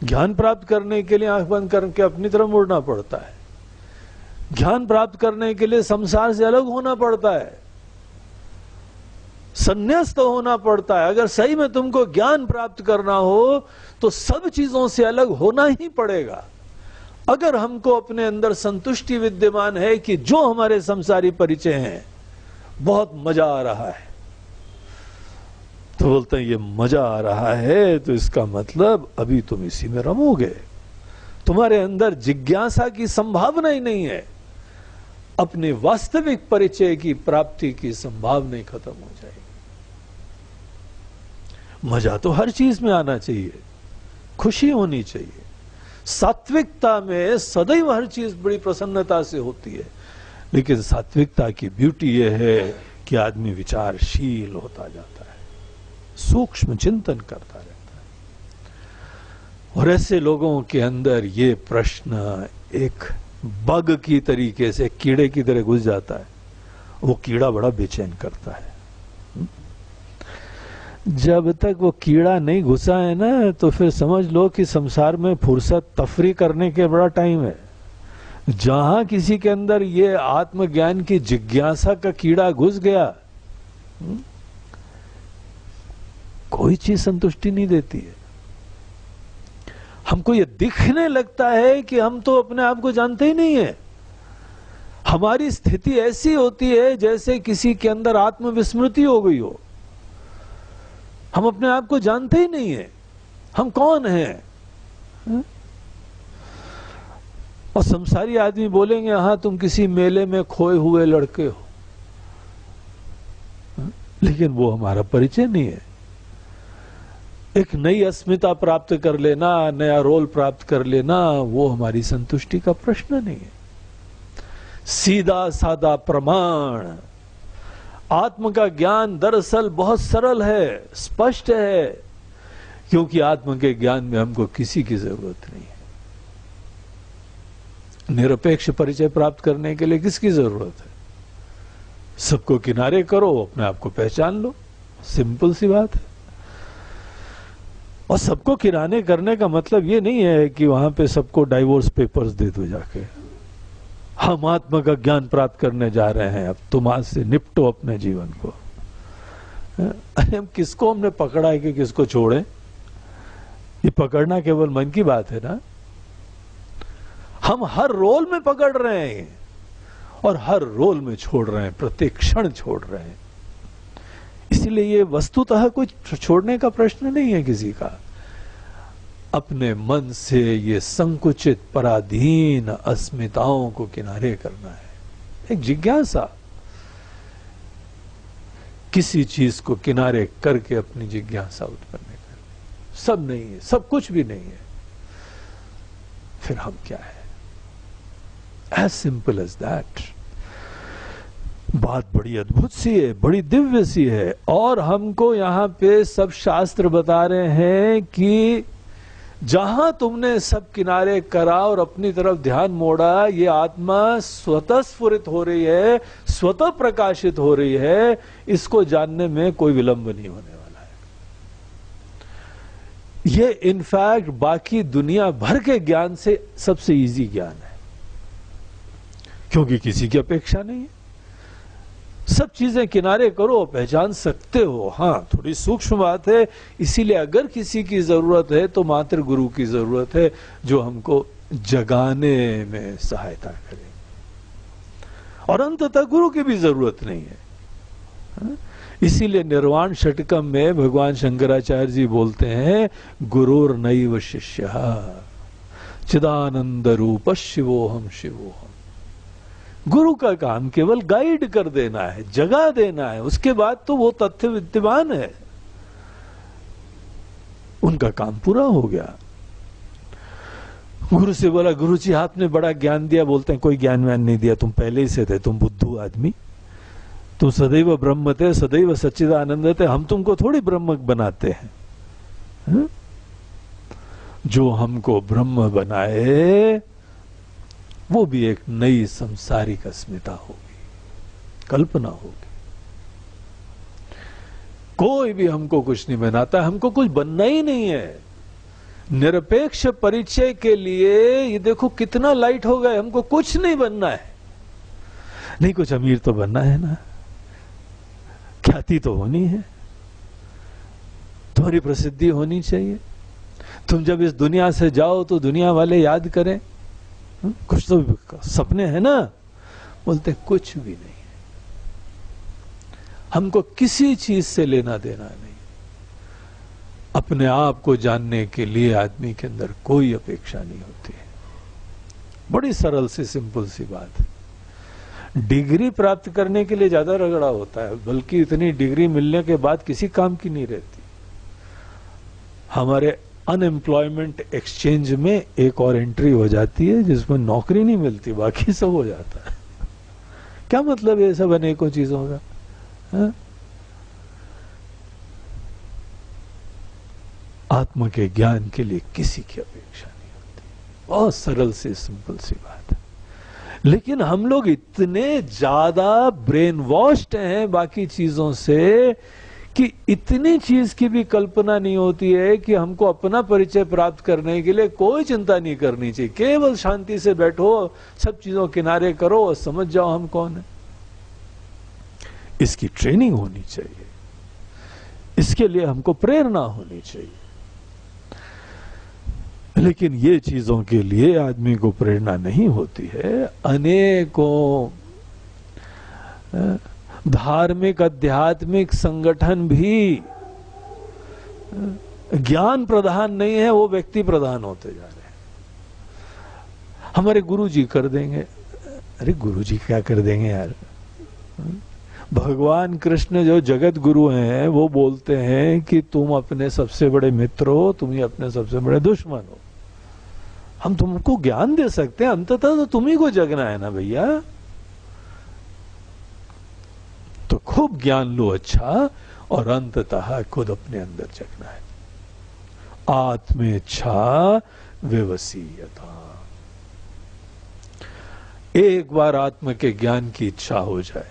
ज्ञान प्राप्त करने के लिए आंख बंद करके अपनी तरफ मुड़ना पड़ता है, ज्ञान प्राप्त करने के लिए संसार से अलग होना पड़ता है, संन्यास्त होना पड़ता है। अगर सही में तुमको ज्ञान प्राप्त करना हो तो सब चीजों से अलग होना ही पड़ेगा। अगर हमको अपने अंदर संतुष्टि विद्यमान है कि जो हमारे संसारी परिचय हैं बहुत मजा आ रहा है, तो बोलते हैं ये मजा आ रहा है तो इसका मतलब अभी तुम इसी में रमोगे, तुम्हारे अंदर जिज्ञासा की संभावना ही नहीं है, अपने वास्तविक परिचय की प्राप्ति की संभावना ही खत्म हो जाएगी। मजा तो हर चीज में आना चाहिए, खुशी होनी चाहिए, सात्विकता में सदैव हर चीज बड़ी प्रसन्नता से होती है, लेकिन सात्विकता की ब्यूटी यह है कि आदमी विचारशील होता जाता है, सूक्ष्म चिंतन करता रहता है। और ऐसे लोगों के अंदर ये प्रश्न एक बग की तरीके से कीड़े की तरह घुस जाता है, वो कीड़ा बड़ा बेचैन करता है। जब तक वो कीड़ा नहीं घुसा है ना, तो फिर समझ लो कि संसार में फुर्सत तफरी करने के बड़ा टाइम है। जहां किसी के अंदर ये आत्मज्ञान की जिज्ञासा का कीड़ा घुस गया, कोई चीज संतुष्टि नहीं देती है। हमको ये दिखने लगता है कि हम तो अपने आप को जानते ही नहीं है। हमारी स्थिति ऐसी होती है जैसे किसी के अंदर आत्मविस्मृति हो गई हो, हम अपने आप को जानते ही नहीं है, हम कौन हैं। और संसारी आदमी बोलेंगे हाँ तुम किसी मेले में खोए हुए लड़के हो, लेकिन वो हमारा परिचय नहीं है। एक नई अस्मिता प्राप्त कर लेना, नया रोल प्राप्त कर लेना, वो हमारी संतुष्टि का प्रश्न नहीं है। सीधा सादा प्रमाण, आत्म का ज्ञान दरअसल बहुत सरल है, स्पष्ट है, क्योंकि आत्म के ज्ञान में हमको किसी की जरूरत नहीं है। निरपेक्ष परिचय प्राप्त करने के लिए किसकी जरूरत है? सबको किनारे करो, अपने आप को पहचान लो, सिंपल सी बात है। और सबको किनारे करने का मतलब ये नहीं है कि वहां पे सबको डाइवोर्स पेपर्स दे दो जाके, हम आत्मा का ज्ञान प्राप्त करने जा रहे हैं, अब तुम आज से निपटो अपने जीवन को। अरे हम किसको हमने पकड़ा है कि किसको छोड़े? ये पकड़ना केवल मन की बात है ना। हम हर रोल में पकड़ रहे हैं और हर रोल में छोड़ रहे हैं, प्रत्येक क्षण छोड़ रहे हैं। इसलिए ये वस्तुतः कुछ छोड़ने का प्रश्न नहीं है किसी का। अपने मन से ये संकुचित पराधीन अस्मिताओं को किनारे करना है। एक जिज्ञासा, किसी चीज को किनारे करके अपनी जिज्ञासा उत्पन्न कर। सब नहीं है, सब कुछ भी नहीं है, फिर हम क्या है? As simple as that. बात बड़ी अद्भुत सी है, बड़ी दिव्य सी है। और हमको यहां पे सब शास्त्र बता रहे हैं कि जहां तुमने सब किनारे करा और अपनी तरफ ध्यान मोड़ा, ये आत्मा स्वतः स्फुरित हो रही है, स्वतः प्रकाशित हो रही है। इसको जानने में कोई विलंब नहीं होने वाला है। ये इनफैक्ट बाकी दुनिया भर के ज्ञान से सबसे इजी ज्ञान है, क्योंकि किसी की अपेक्षा नहीं है। सब चीजें किनारे करो, पहचान सकते हो। हाँ, थोड़ी सूक्ष्म बात है, इसीलिए अगर किसी की जरूरत है तो मात्र गुरु की जरूरत है, जो हमको जगाने में सहायता करे। और अंततः गुरु की भी जरूरत नहीं है। इसीलिए निर्वाण षटकम में भगवान शंकराचार्य जी बोलते हैं, गुरुर नैव शिष्यः चिदानंद रूप शिवोहम शिवोहम। गुरु का काम केवल गाइड कर देना है, जगा देना है, उसके बाद तो वो तथ्य विद्यमान है, उनका काम पूरा हो गया। गुरु से बोला, गुरु जी आपने बड़ा ज्ञान दिया। बोलते हैं कोई ज्ञान व्यान नहीं दिया, तुम पहले ही से थे, तुम बुद्धू आदमी। तू सदैव ब्रह्म थे, सदैव सच्चिदानंद थे, हम तुमको थोड़ी ब्रह्म बनाते हैं। हा? जो हमको ब्रह्म बनाए वो भी एक नई संसारिक अस्मिता होगी, कल्पना होगी। कोई भी हमको कुछ नहीं बनाता, हमको कुछ बनना ही नहीं है। निरपेक्ष परिचय के लिए ये देखो कितना लाइट हो गए, हमको कुछ नहीं बनना है। नहीं, कुछ अमीर तो बनना है ना, ख्याति तो होनी है, तुम्हारी प्रसिद्धि होनी चाहिए, तुम जब इस दुनिया से जाओ तो दुनिया वाले याद करें। कुछ तो सपने हैं ना। बोलते कुछ भी नहीं है, हमको किसी चीज से लेना देना नहीं। अपने आप को जानने के लिए आदमी के अंदर कोई अपेक्षा नहीं होती है। बड़ी सरल सी सिंपल सी बात है। डिग्री प्राप्त करने के लिए ज्यादा रगड़ा होता है, बल्कि इतनी डिग्री मिलने के बाद किसी काम की नहीं रहती। हमारे अनएम्प्लॉयमेंट एक्सचेंज में एक और एंट्री हो जाती है जिसमें नौकरी नहीं मिलती, बाकी सब हो जाता है। क्या मतलब है सब अनेकों चीजों का? हा? आत्मा के ज्ञान के लिए किसी की अपेक्षा नहीं होती। बहुत सरल सी सिंपल सी बात है। लेकिन हम लोग इतने ज्यादा ब्रेन वॉश्ड हैं बाकी चीजों से कि इतनी चीज की भी कल्पना नहीं होती है कि हमको अपना परिचय प्राप्त करने के लिए कोई चिंता नहीं करनी चाहिए। केवल शांति से बैठो, सब चीजों किनारे करो और समझ जाओ हम कौन है। इसकी ट्रेनिंग होनी चाहिए, इसके लिए हमको प्रेरणा होनी चाहिए। लेकिन ये चीजों के लिए आदमी को प्रेरणा नहीं होती है। अनेकों धार्मिक आध्यात्मिक संगठन भी ज्ञान प्रधान नहीं है, वो व्यक्ति प्रधान होते जा रहे हैं। हमारे गुरुजी कर देंगे। अरे गुरुजी क्या कर देंगे यार? भगवान कृष्ण जो जगत गुरु हैं वो बोलते हैं कि तुम अपने सबसे बड़े मित्र हो, तुम ही अपने सबसे बड़े दुश्मन हो। हम तुमको ज्ञान दे सकते हैं, अंततः तो तुम्ही को जगना है ना भैया। तो खूब ज्ञान लो अच्छा, और अंततः खुद अपने अंदर जगना है। आत्मेच्छा विवसीयता। एक बार आत्मा के ज्ञान की इच्छा हो जाए,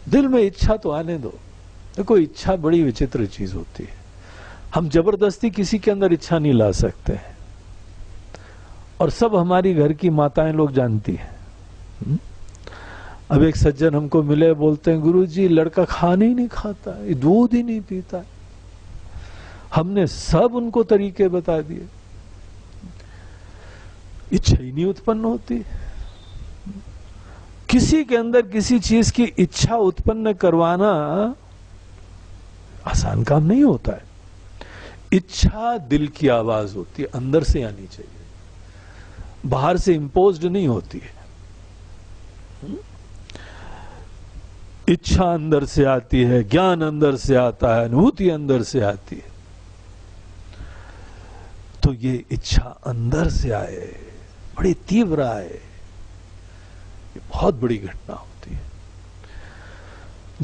दिल में इच्छा तो आने दो। देखो इच्छा बड़ी विचित्र चीज होती है। हम जबरदस्ती किसी के अंदर इच्छा नहीं ला सकते हैं, और सब हमारी घर की माताएं लोग जानती हैं। अब एक सज्जन हमको मिले, बोलते हैं गुरुजी लड़का खाना ही नहीं खाता, दूध ही नहीं पीता। हमने सब उनको तरीके बता दिए, इच्छा ही नहीं उत्पन्न होती। किसी के अंदर किसी चीज की इच्छा उत्पन्न करवाना आसान काम नहीं होता है। इच्छा दिल की आवाज होती है, अंदर से आनी चाहिए, बाहर से इंपोज्ड नहीं होती है। इच्छा अंदर से आती है, ज्ञान अंदर से आता है, अनुभूति अंदर से आती है। तो ये इच्छा अंदर से आए, बड़ी तीव्र आए, ये बहुत बड़ी घटना होती है।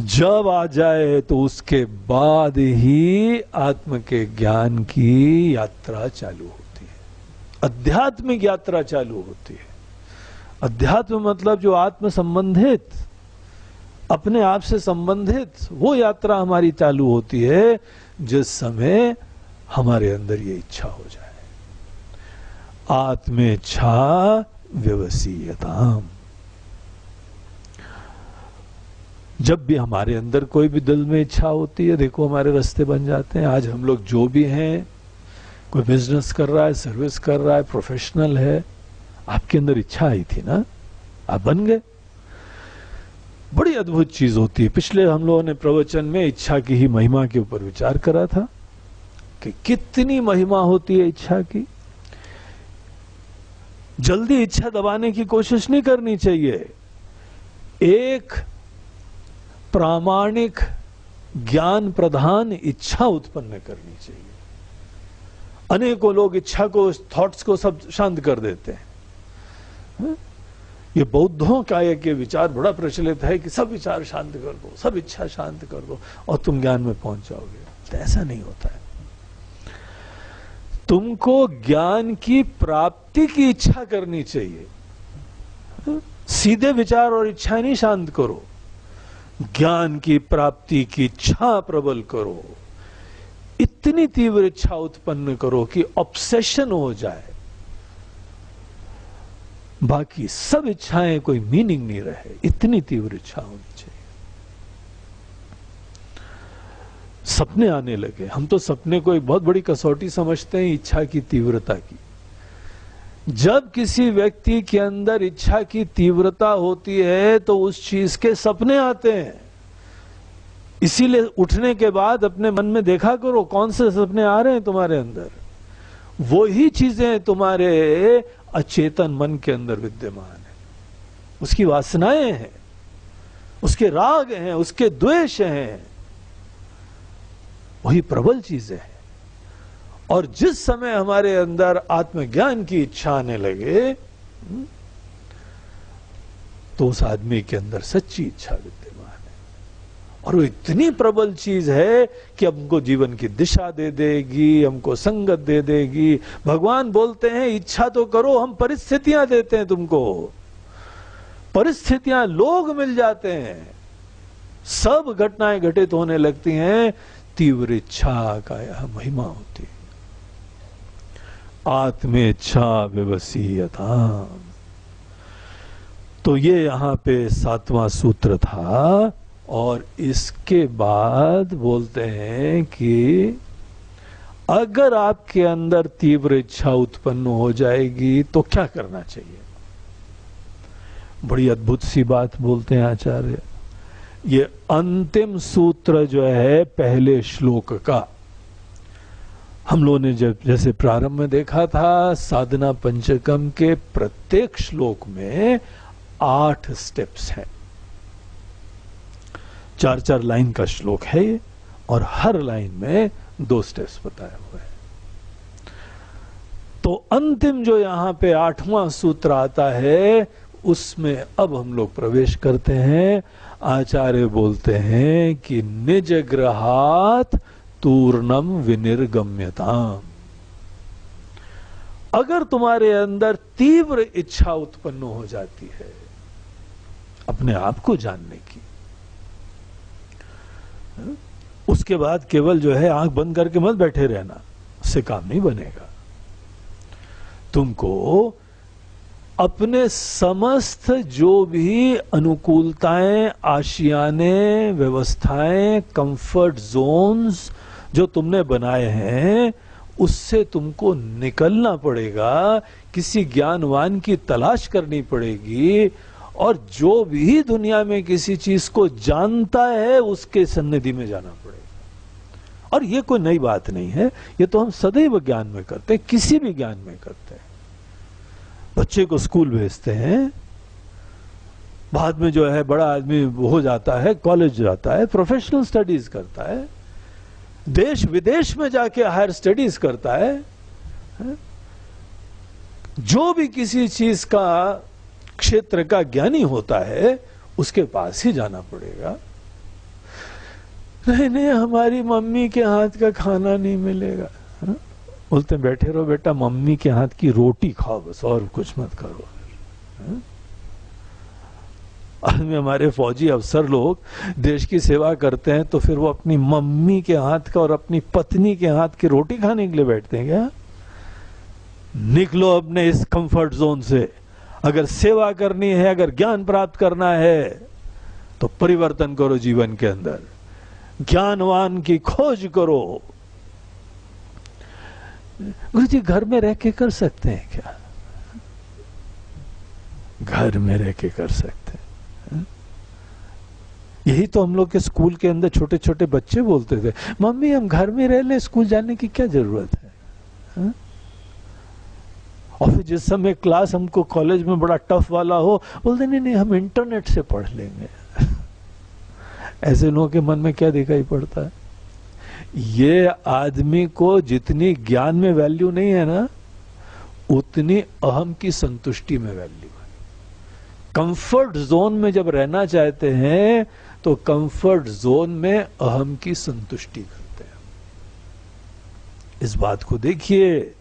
जब आ जाए तो उसके बाद ही आत्म के ज्ञान की यात्रा चालू होती है, आध्यात्मिक यात्रा चालू होती है। अध्यात्म मतलब जो आत्म संबंधित, अपने आप से संबंधित वो यात्रा हमारी चालू होती है जिस समय हमारे अंदर ये इच्छा हो जाए। आत्मेच्छा व्यवसीयताम। जब भी हमारे अंदर कोई भी दिल में इच्छा होती है, देखो हमारे रास्ते बन जाते हैं। आज हम लोग जो भी हैं, कोई बिजनेस कर रहा है, सर्विस कर रहा है, प्रोफेशनल है, आपके अंदर इच्छा आई थी ना, आप बन गए। बड़ी अद्भुत चीज होती है। पिछले हम लोगों ने प्रवचन में इच्छा की ही महिमा के ऊपर विचार करा था कि कितनी महिमा होती है इच्छा की। जल्दी इच्छा दबाने की कोशिश नहीं करनी चाहिए। एक प्रामाणिक ज्ञान प्रधान इच्छा उत्पन्न करनी चाहिए। अनेकों लोग इच्छा को, थॉट्स को सब शांत कर देते हैं। ये बौद्धों का एक ये विचार बड़ा प्रचलित है कि सब विचार शांत कर दो, सब इच्छा शांत कर दो और तुम ज्ञान में पहुंच जाओगे। तो ऐसा नहीं होता है। तुमको ज्ञान की प्राप्ति की इच्छा करनी चाहिए। सीधे विचार और इच्छा नहीं शांत करो, ज्ञान की प्राप्ति की इच्छा प्रबल करो। इतनी तीव्र इच्छा उत्पन्न करो कि ऑब्सेशन हो जाए, बाकी सब इच्छाएं कोई मीनिंग नहीं रहे। इतनी तीव्र इच्छा होनी चाहिए। सपने आने लगे, हम तो सपने को एक बहुत बड़ी कसौटी समझते हैं इच्छा की तीव्रता की। जब किसी व्यक्ति के अंदर इच्छा की तीव्रता होती है तो उस चीज के सपने आते हैं। इसीलिए उठने के बाद अपने मन में देखा करो कौन से सपने आ रहे हैं तुम्हारे अंदर। वो ही चीजें तुम्हारे अचेतन मन के अंदर विद्यमान है। उसकी वासनाएं हैं, उसके राग हैं, उसके द्वेष हैं, वही प्रबल चीजें हैं। और जिस समय हमारे अंदर आत्मज्ञान की इच्छा आने लगे तो उस आदमी के अंदर सच्ची इच्छा विद्यमान है। और वो इतनी प्रबल चीज है कि हमको जीवन की दिशा दे देगी, हमको संगत दे देगी। भगवान बोलते हैं इच्छा तो करो, हम परिस्थितियां देते हैं तुमको। परिस्थितियां, लोग मिल जाते हैं, सब घटनाएं घटित होने लगती हैं। तीव्र इच्छा का यह महिमा होती है। आत्मेच्छा विवसीयता। तो ये यहां पे 7वां सूत्र था। और इसके बाद बोलते हैं कि अगर आपके अंदर तीव्र इच्छा उत्पन्न हो जाएगी तो क्या करना चाहिए। बड़ी अद्भुत सी बात बोलते हैं आचार्य। ये अंतिम सूत्र जो है पहले श्लोक का, हम लोगों ने जब जैसे प्रारंभ में देखा था, साधना पंचकम के प्रत्येक श्लोक में 8 स्टेप्स हैं। 4-4 लाइन का श्लोक है ये, और हर लाइन में 2 स्टेप्स बताए हुए हैं। तो अंतिम जो यहां पे 8वां सूत्र आता है, उसमें अब हम लोग प्रवेश करते हैं। आचार्य बोलते हैं कि निज ग्रहात तूर्णम विनिर्गम्यताम। अगर तुम्हारे अंदर तीव्र इच्छा उत्पन्न हो जाती है अपने आप को जानने की, उसके बाद केवल जो है आंख बंद करके मत बैठे रहना, उससे काम नहीं बनेगा। तुमको अपने समस्त जो भी अनुकूलताएं, आशियाने, व्यवस्थाएं, कंफर्ट जोन्स जो तुमने बनाए हैं, उससे तुमको निकलना पड़ेगा। किसी ज्ञानवान की तलाश करनी पड़ेगी। और जो भी दुनिया में किसी चीज को जानता है उसके सन्निधि में जाना पड़ेगा। और ये कोई नई बात नहीं है, ये तो हम सदैव ज्ञान में करते हैं, किसी भी ज्ञान में करते हैं। बच्चे को स्कूल भेजते हैं, बाद में जो है बड़ा आदमी हो जाता है, कॉलेज जाता है, प्रोफेशनल स्टडीज करता है, देश विदेश में जाके हायर स्टडीज करता है। जो भी किसी चीज का क्षेत्र का ज्ञानी होता है उसके पास ही जाना पड़ेगा। नहीं, हमारी मम्मी के हाथ का खाना नहीं मिलेगा। बोलते हैं बैठे रहो बेटा, मम्मी के हाथ की रोटी खाओ बस, और कुछ मत करो। में हमारे फौजी अफसर लोग देश की सेवा करते हैं तो फिर वो अपनी मम्मी के हाथ का और अपनी पत्नी के हाथ की रोटी खाने के लिए बैठते हैं क्या? निकलो अपने इस कंफर्ट जोन से। अगर सेवा करनी है, अगर ज्ञान प्राप्त करना है तो परिवर्तन करो जीवन के अंदर, ज्ञानवान की खोज करो। गुरु जी घर में रह के कर सकते हैं क्या? घर में रह के कर सकते हैं। यही तो हम लोग के स्कूल के अंदर छोटे छोटे बच्चे बोलते थे, मम्मी हम घर में रह ले, स्कूल जाने की क्या जरूरत है? और फिर जिस समय क्लास हमको कॉलेज में बड़ा टफ वाला हो, बोलते नहीं हम इंटरनेट से पढ़ लेंगे। ऐसे लोगों के मन में क्या दिखाई पड़ता है? ये आदमी को जितनी ज्ञान में वैल्यू नहीं है ना, उतनी अहम की संतुष्टि में वैल्यू है। कंफर्ट जोन में जब रहना चाहते हैं तो कंफर्ट जोन में अहम की संतुष्टि करते हैं। इस बात को देखिए,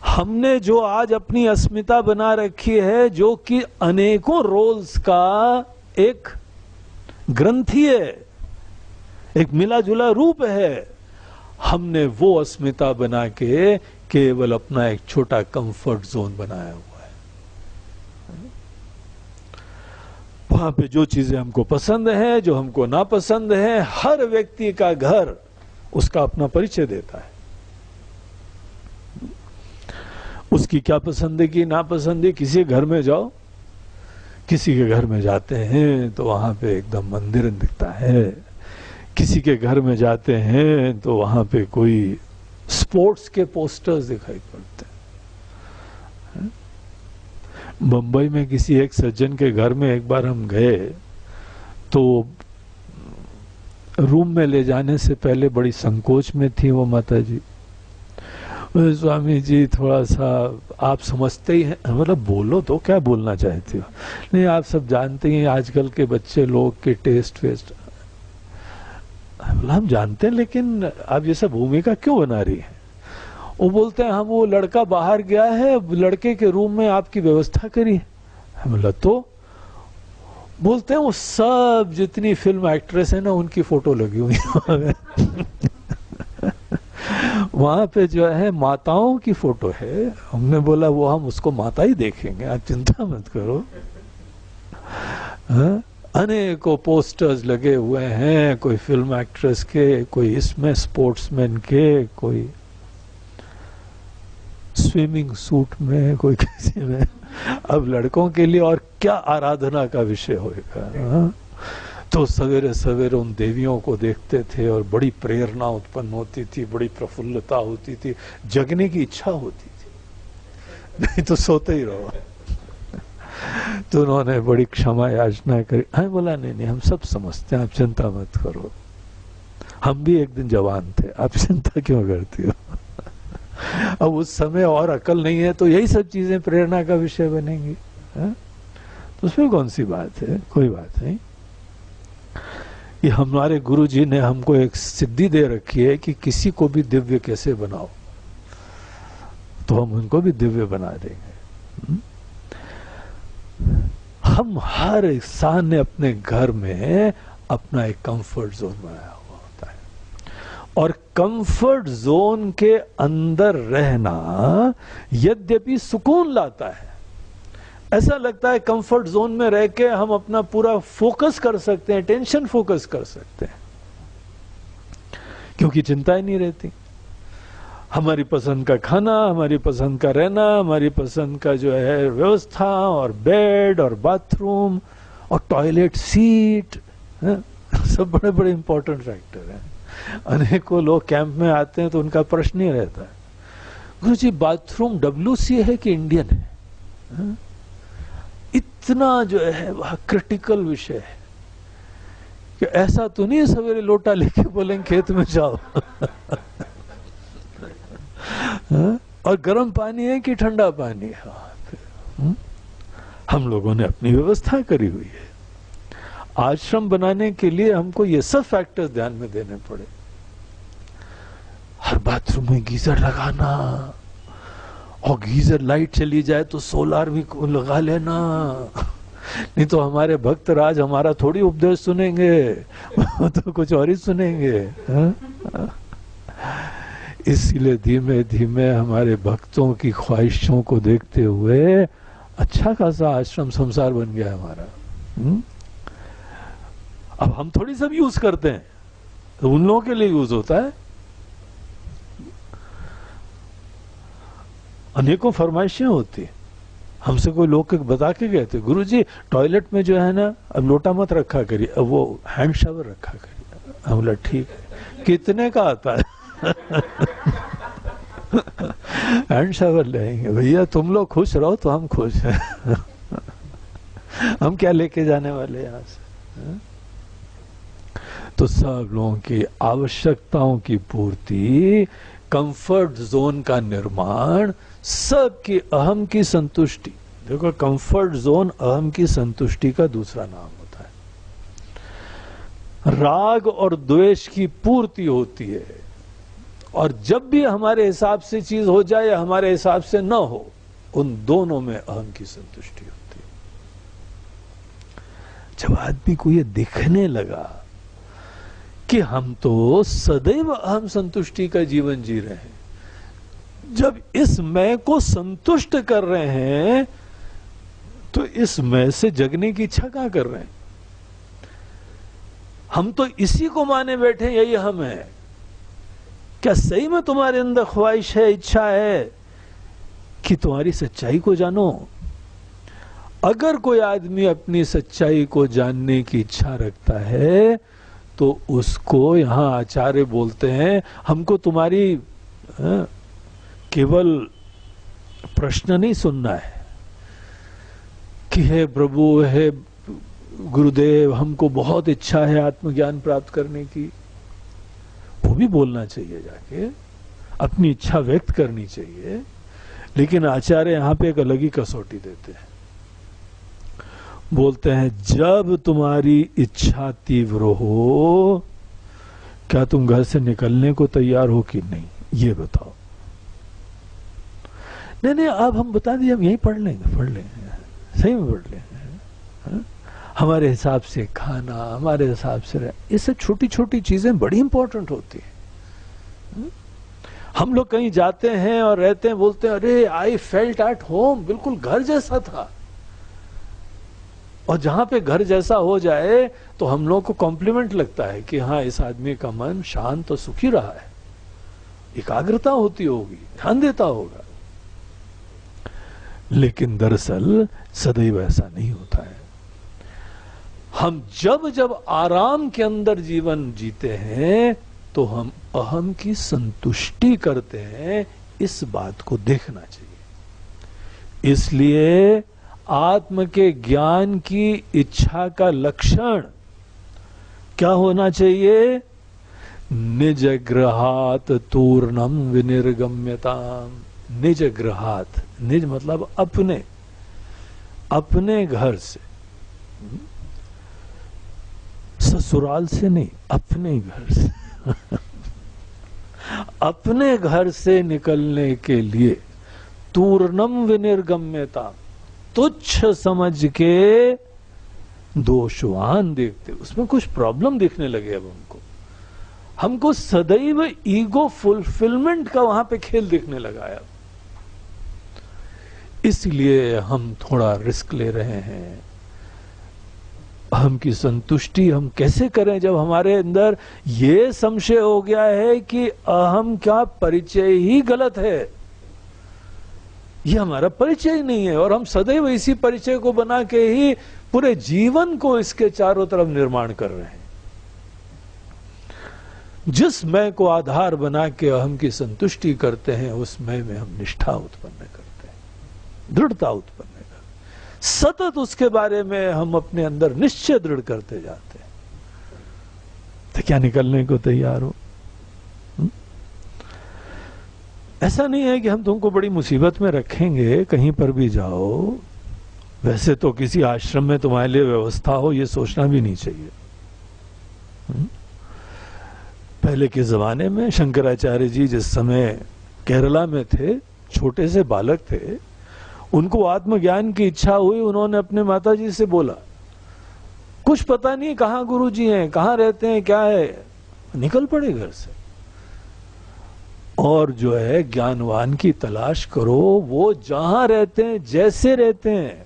हमने जो आज अपनी अस्मिता बना रखी है, जो कि अनेकों रोल्स का एक ग्रंथि है, एक मिला जुला रूप है, हमने वो अस्मिता बना के केवल अपना एक छोटा कंफर्ट जोन बनाया हुआ है। वहां पे जो चीजें हमको पसंद है, जो हमको नापसंद है, हर व्यक्ति का घर उसका अपना परिचय देता है। उसकी क्या पसंदगी नापसंदी, किसी घर में जाओ, किसी के घर में जाते हैं तो वहां पे एकदम मंदिर दिखता है, किसी के घर में जाते हैं तो वहां पे कोई स्पोर्ट्स के पोस्टर्स दिखाई पड़ते हैं। मुंबई में किसी एक सज्जन के घर में एक बार हम गए तो रूम में ले जाने से पहले बड़ी संकोच में थी वो माता जी। स्वामी जी थोड़ा सा आप समझते ही हैं, मतलब बोलो तो क्या बोलना चाहते हो, नहीं आप सब जानते ही हैं आजकल के बच्चे लोग के टेस्ट वेस्ट, हम जानते हैं, लेकिन आप ये सब भूमिका क्यों बना रही है। वो बोलते हैं हम, वो लड़का बाहर गया है, लड़के के रूम में आपकी व्यवस्था करी है। हम तो बोलते हैं वो सब जितनी फिल्म एक्ट्रेस है ना उनकी फोटो लगी हुई है वहां पे जो है माताओं की फोटो है। हमने बोला वो हम उसको माता ही देखेंगे, आप चिंता मत करो। अनेकों पोस्टर्स लगे हुए हैं, कोई फिल्म एक्ट्रेस के, कोई इसमें स्पोर्ट्समैन के, कोई स्विमिंग सूट में, कोई किसी में। अब लड़कों के लिए और क्या आराधना का विषय होगा। तो सवेरे सवेरे उन देवियों को देखते थे और बड़ी प्रेरणा उत्पन्न होती थी, बड़ी प्रफुल्लता होती थी, जगने की इच्छा होती थी, नहीं तो सोते ही रहो। तो उन्होंने बड़ी क्षमा याचना करी। हाँ बोला नहीं नहीं हम सब समझते हैं, आप चिंता मत करो, हम भी एक दिन जवान थे, आप चिंता क्यों करती हो। अब उस समय और अकल नहीं है तो यही सब चीजें प्रेरणा का विषय बनेंगी। तो उसमें कौन सी बात है, कोई बात नहीं। ये हमारे गुरु जी ने हमको एक सिद्धि दे रखी है कि किसी को भी दिव्य कैसे बनाओ, तो हम उनको भी दिव्य बना देंगे। हम हर इंसान ने अपने घर में अपना एक कंफर्ट जोन बनाया हुआ होता है, और कंफर्ट जोन के अंदर रहना यद्यपि सुकून लाता है, ऐसा लगता है कंफर्ट जोन में रह के हम अपना पूरा फोकस कर सकते हैं, टेंशन फोकस कर सकते हैं, क्योंकि चिंता ही नहीं रहती। हमारी पसंद का खाना, हमारी पसंद का रहना, हमारी पसंद का जो है व्यवस्था, और बेड और बाथरूम और टॉयलेट सीट, सब बड़े बड़े इंपॉर्टेंट फैक्टर हैं। अनेकों लोग कैंप में आते हैं तो उनका प्रश्न ही रहता है, गुरुजी बाथरूम WC है कि इंडियन है? इतना जो है वह क्रिटिकल विषय है कि ऐसा तो नहीं सवेरे लोटा लेके बोलेंगे खेत में जाओ और गर्म पानी है कि ठंडा पानी है। हम लोगों ने अपनी व्यवस्था करी हुई है। आश्रम बनाने के लिए हमको ये सब फैक्टर्स ध्यान में देने पड़े। हर बाथरूम में गीजर लगाना, और गीजर लाइट चली जाए तो सोलार भी लगा लेना, नहीं तो हमारे भक्त राज हमारा थोड़ी उपदेश सुनेंगे तो कुछ और ही सुनेंगे। इसलिए धीमे धीमे हमारे भक्तों की ख्वाहिशों को देखते हुए अच्छा खासा आश्रम संसार बन गया हमारा। अब हम थोड़ी सब यूज करते हैं, तो उन लोगों के लिए यूज होता है। अनेकों फरमाइशें होती, हमसे कोई लोग बता के गए थे, गुरुजी टॉयलेट में जो है ना अब लोटा मत रखा करिए, अब वो हैंड शावर रखा करिए। हम बोला ठीक है, कितने का आता है हैंड शावर लेंगे भैया, तुम लोग खुश रहो तो हम खुश हैं हम क्या लेके जाने वाले यहाँ से। तो सब लोगों की आवश्यकताओं की पूर्ति, कंफर्ट जोन का निर्माण, सबकी अहम की संतुष्टि, देखो, कंफर्ट जोन अहम की संतुष्टि का दूसरा नाम होता है। राग और द्वेष की पूर्ति होती है, और जब भी हमारे हिसाब से चीज हो जाए या हमारे हिसाब से न हो, उन दोनों में अहम की संतुष्टि होती है। जब आदमी को यह दिखने लगा कि हम तो सदैव अहम संतुष्टि का जीवन जी रहे हैं, जब इस मैं को संतुष्ट कर रहे हैं, तो इस मैं से जगने की इच्छा क्या कर रहे हैं? हम तो इसी को माने बैठे, यही हम है। क्या सही में तुम्हारे अंदर ख्वाहिश है, इच्छा है कि तुम्हारी सच्चाई को जानो? अगर कोई आदमी अपनी सच्चाई को जानने की इच्छा रखता है, तो उसको यहां आचार्य बोलते हैं, हमको तुम्हारी केवल प्रश्न नहीं सुनना है कि हे प्रभु, हे गुरुदेव, हमको बहुत इच्छा है आत्मज्ञान प्राप्त करने की। वो भी बोलना चाहिए, जाके अपनी इच्छा व्यक्त करनी चाहिए। लेकिन आचार्य यहां पे एक अलग ही कसौटी देते हैं। बोलते हैं, जब तुम्हारी इच्छा तीव्र हो, क्या तुम घर से निकलने को तैयार हो कि नहीं, ये बताओ। नहीं, अब हम बता दिए, हम यही पढ़ लेंगे, सही में पढ़ लेंगे। हमारे हिसाब से खाना, हमारे हिसाब से ये सब छोटी छोटी चीजें बड़ी इंपॉर्टेंट होती है। हम लोग कहीं जाते हैं और रहते हैं, बोलते हैं, अरे आई फेल्ट एट होम, बिल्कुल घर जैसा था। और जहां पे घर जैसा हो जाए तो हम लोग को कॉम्प्लीमेंट लगता है कि हाँ, इस आदमी का मन शांत और सुखी रहा है, एकाग्रता होती होगी, ध्यान देता होगा। लेकिन दरअसल सदैव ऐसा नहीं होता है। हम जब जब आराम के अंदर जीवन जीते हैं, तो हम अहम की संतुष्टि करते हैं। इस बात को देखना चाहिए। इसलिए आत्म के ज्ञान की इच्छा का लक्षण क्या होना चाहिए? निज ग्रहात तूर्णम विनिर्गम्यताम। निज ग्रहात, निज मतलब अपने घर से, ससुराल से नहीं, अपने घर से अपने घर से निकलने के लिए तूर्णम विनिर्गम्यता, तुच्छ समझ के दोषवान देखते, उसमें कुछ प्रॉब्लम दिखने लगे। अब हमको सदैव ईगो फुलफिलमेंट का वहां पे खेल दिखने लगा है। इसलिए हम थोड़ा रिस्क ले रहे हैं। अहम की संतुष्टि हम कैसे करें जब हमारे अंदर ये संशय हो गया है कि अहम का परिचय ही गलत है, ये हमारा परिचय नहीं है, और हम सदैव इसी परिचय को बना के ही पूरे जीवन को इसके चारों तरफ निर्माण कर रहे हैं। जिस मैं को आधार बना के अहम की संतुष्टि करते हैं, उस मैं में हम निष्ठा उत्पन्न करते हैं, दृढ़ता उत्पन्न करते हैं, सतत उसके बारे में हम अपने अंदर निश्चय दृढ़ करते जाते हैं। तो क्या निकलने को तैयार हो? ऐसा नहीं है कि हम तुमको बड़ी मुसीबत में रखेंगे, कहीं पर भी जाओ। वैसे तो किसी आश्रम में तुम्हारे लिए व्यवस्था हो, यह सोचना भी नहीं चाहिए। पहले के जमाने में शंकराचार्य जी जिस समय केरला में थे, छोटे से बालक थे, उनको आत्मज्ञान की इच्छा हुई। उन्होंने अपने माताजी से बोला, कुछ पता नहीं कहां गुरुजी हैं, कहां रहते हैं, क्या है, निकल पड़े घर से और जो है ज्ञानवान की तलाश करो। वो जहां रहते हैं, जैसे रहते हैं,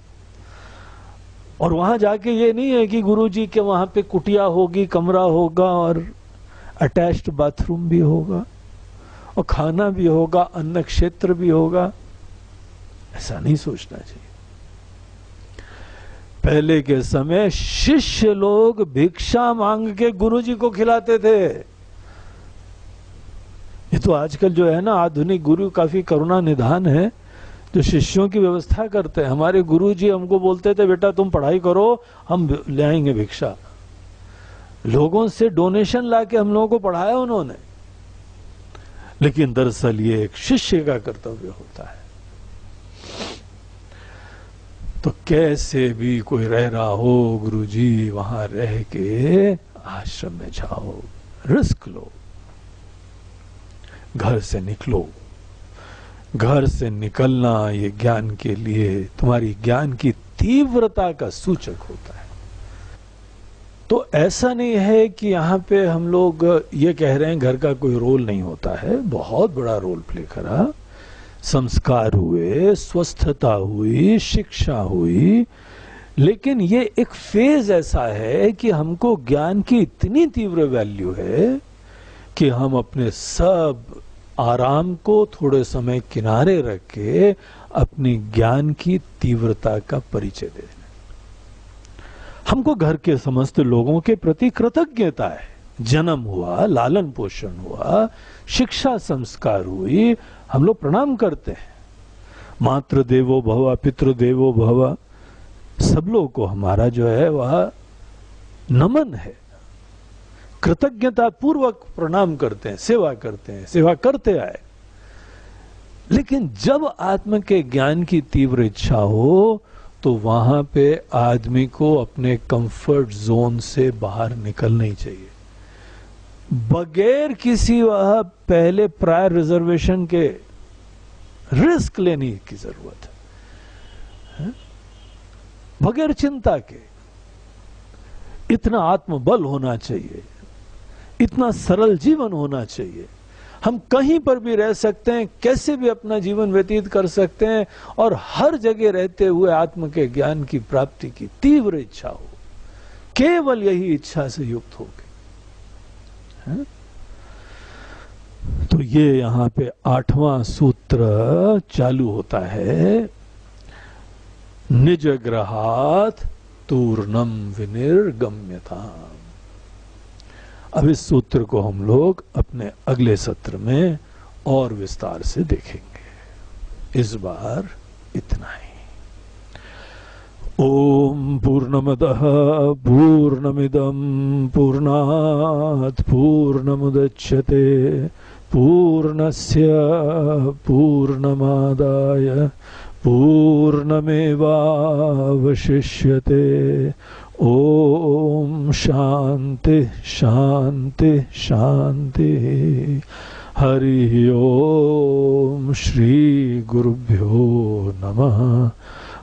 और वहां जाके ये नहीं है कि गुरुजी के वहां पे कुटिया होगी, कमरा होगा और अटैच्ड बाथरूम भी होगा और खाना भी होगा, अन्न क्षेत्र भी होगा। ऐसा नहीं सोचना चाहिए। पहले के समय शिष्य लोग भिक्षा मांग के गुरुजी को खिलाते थे। ये तो आजकल जो है ना, आधुनिक गुरु काफी करुणा निधान है, जो शिष्यों की व्यवस्था करते हैं। हमारे गुरुजी हमको बोलते थे, बेटा तुम पढ़ाई करो, हम ले आएंगे भिक्षा। लोगों से डोनेशन लाके हम लोगों को पढ़ाया उन्होंने। लेकिन दरअसल ये एक शिष्य का कर्तव्य होता है। तो कैसे भी कोई रह रहा हो गुरुजी, वहां रह के आश्रम में जाओ, रिस्क लो, घर से निकलो। घर से निकलना ये ज्ञान के लिए तुम्हारी ज्ञान की तीव्रता का सूचक होता है। तो ऐसा नहीं है कि यहाँ पे हम लोग ये कह रहे हैं घर का कोई रोल नहीं होता है, बहुत बड़ा रोल प्ले करा। संस्कार हुए, स्वस्थता हुई, शिक्षा हुई, लेकिन ये एक फेज ऐसा है कि हमको ज्ञान की इतनी तीव्र वैल्यू है कि हम अपने सब आराम को थोड़े समय किनारे रख के अपनी ज्ञान की तीव्रता का परिचय दे दें। हमको घर के समस्त लोगों के प्रति कृतज्ञता है। जन्म हुआ, लालन पोषण हुआ, शिक्षा संस्कार हुई, हम लोग प्रणाम करते हैं। मातृ देवो भव, पितृ देवो भव, सब लोगों को हमारा जो है वह नमन है। कृतज्ञता पूर्वक प्रणाम करते हैं, सेवा करते हैं, सेवा करते आए। लेकिन जब आत्म के ज्ञान की तीव्र इच्छा हो तो वहां पे आदमी को अपने कंफर्ट जोन से बाहर निकलना ही चाहिए, बगैर किसी वह पहले प्रायर रिजर्वेशन के रिस्क लेने की जरूरत है, बगैर चिंता के। इतना आत्मबल होना चाहिए, इतना सरल जीवन होना चाहिए। हम कहीं पर भी रह सकते हैं, कैसे भी अपना जीवन व्यतीत कर सकते हैं, और हर जगह रहते हुए आत्म के ज्ञान की प्राप्ति की तीव्र इच्छा हो, केवल यही इच्छा से युक्त हो गए। तो ये यहां पे 8वां सूत्र चालू होता है, निज ग्रहात तूर्णम विनिर्गम्यता। अब इस सूत्र को हम लोग अपने अगले सत्र में और विस्तार से देखेंगे। इस बार इतना ही। ओम पूर्णमदः पूर्णमिदं पूर्णात् पूर्णमुदच्यते पूर्णस्य पूर्णमादाय पूर्णमेवावशिष्यते। ओम शांति शांति शांति। हरि ओम श्री गुरुभ्यो नमः।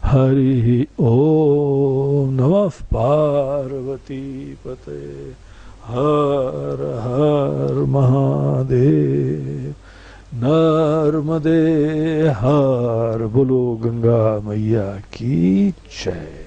हरि ओम नमः पार्वती पते। हर हर महादेव। नर्मदे हर। बोलो गंगा मैया की जय।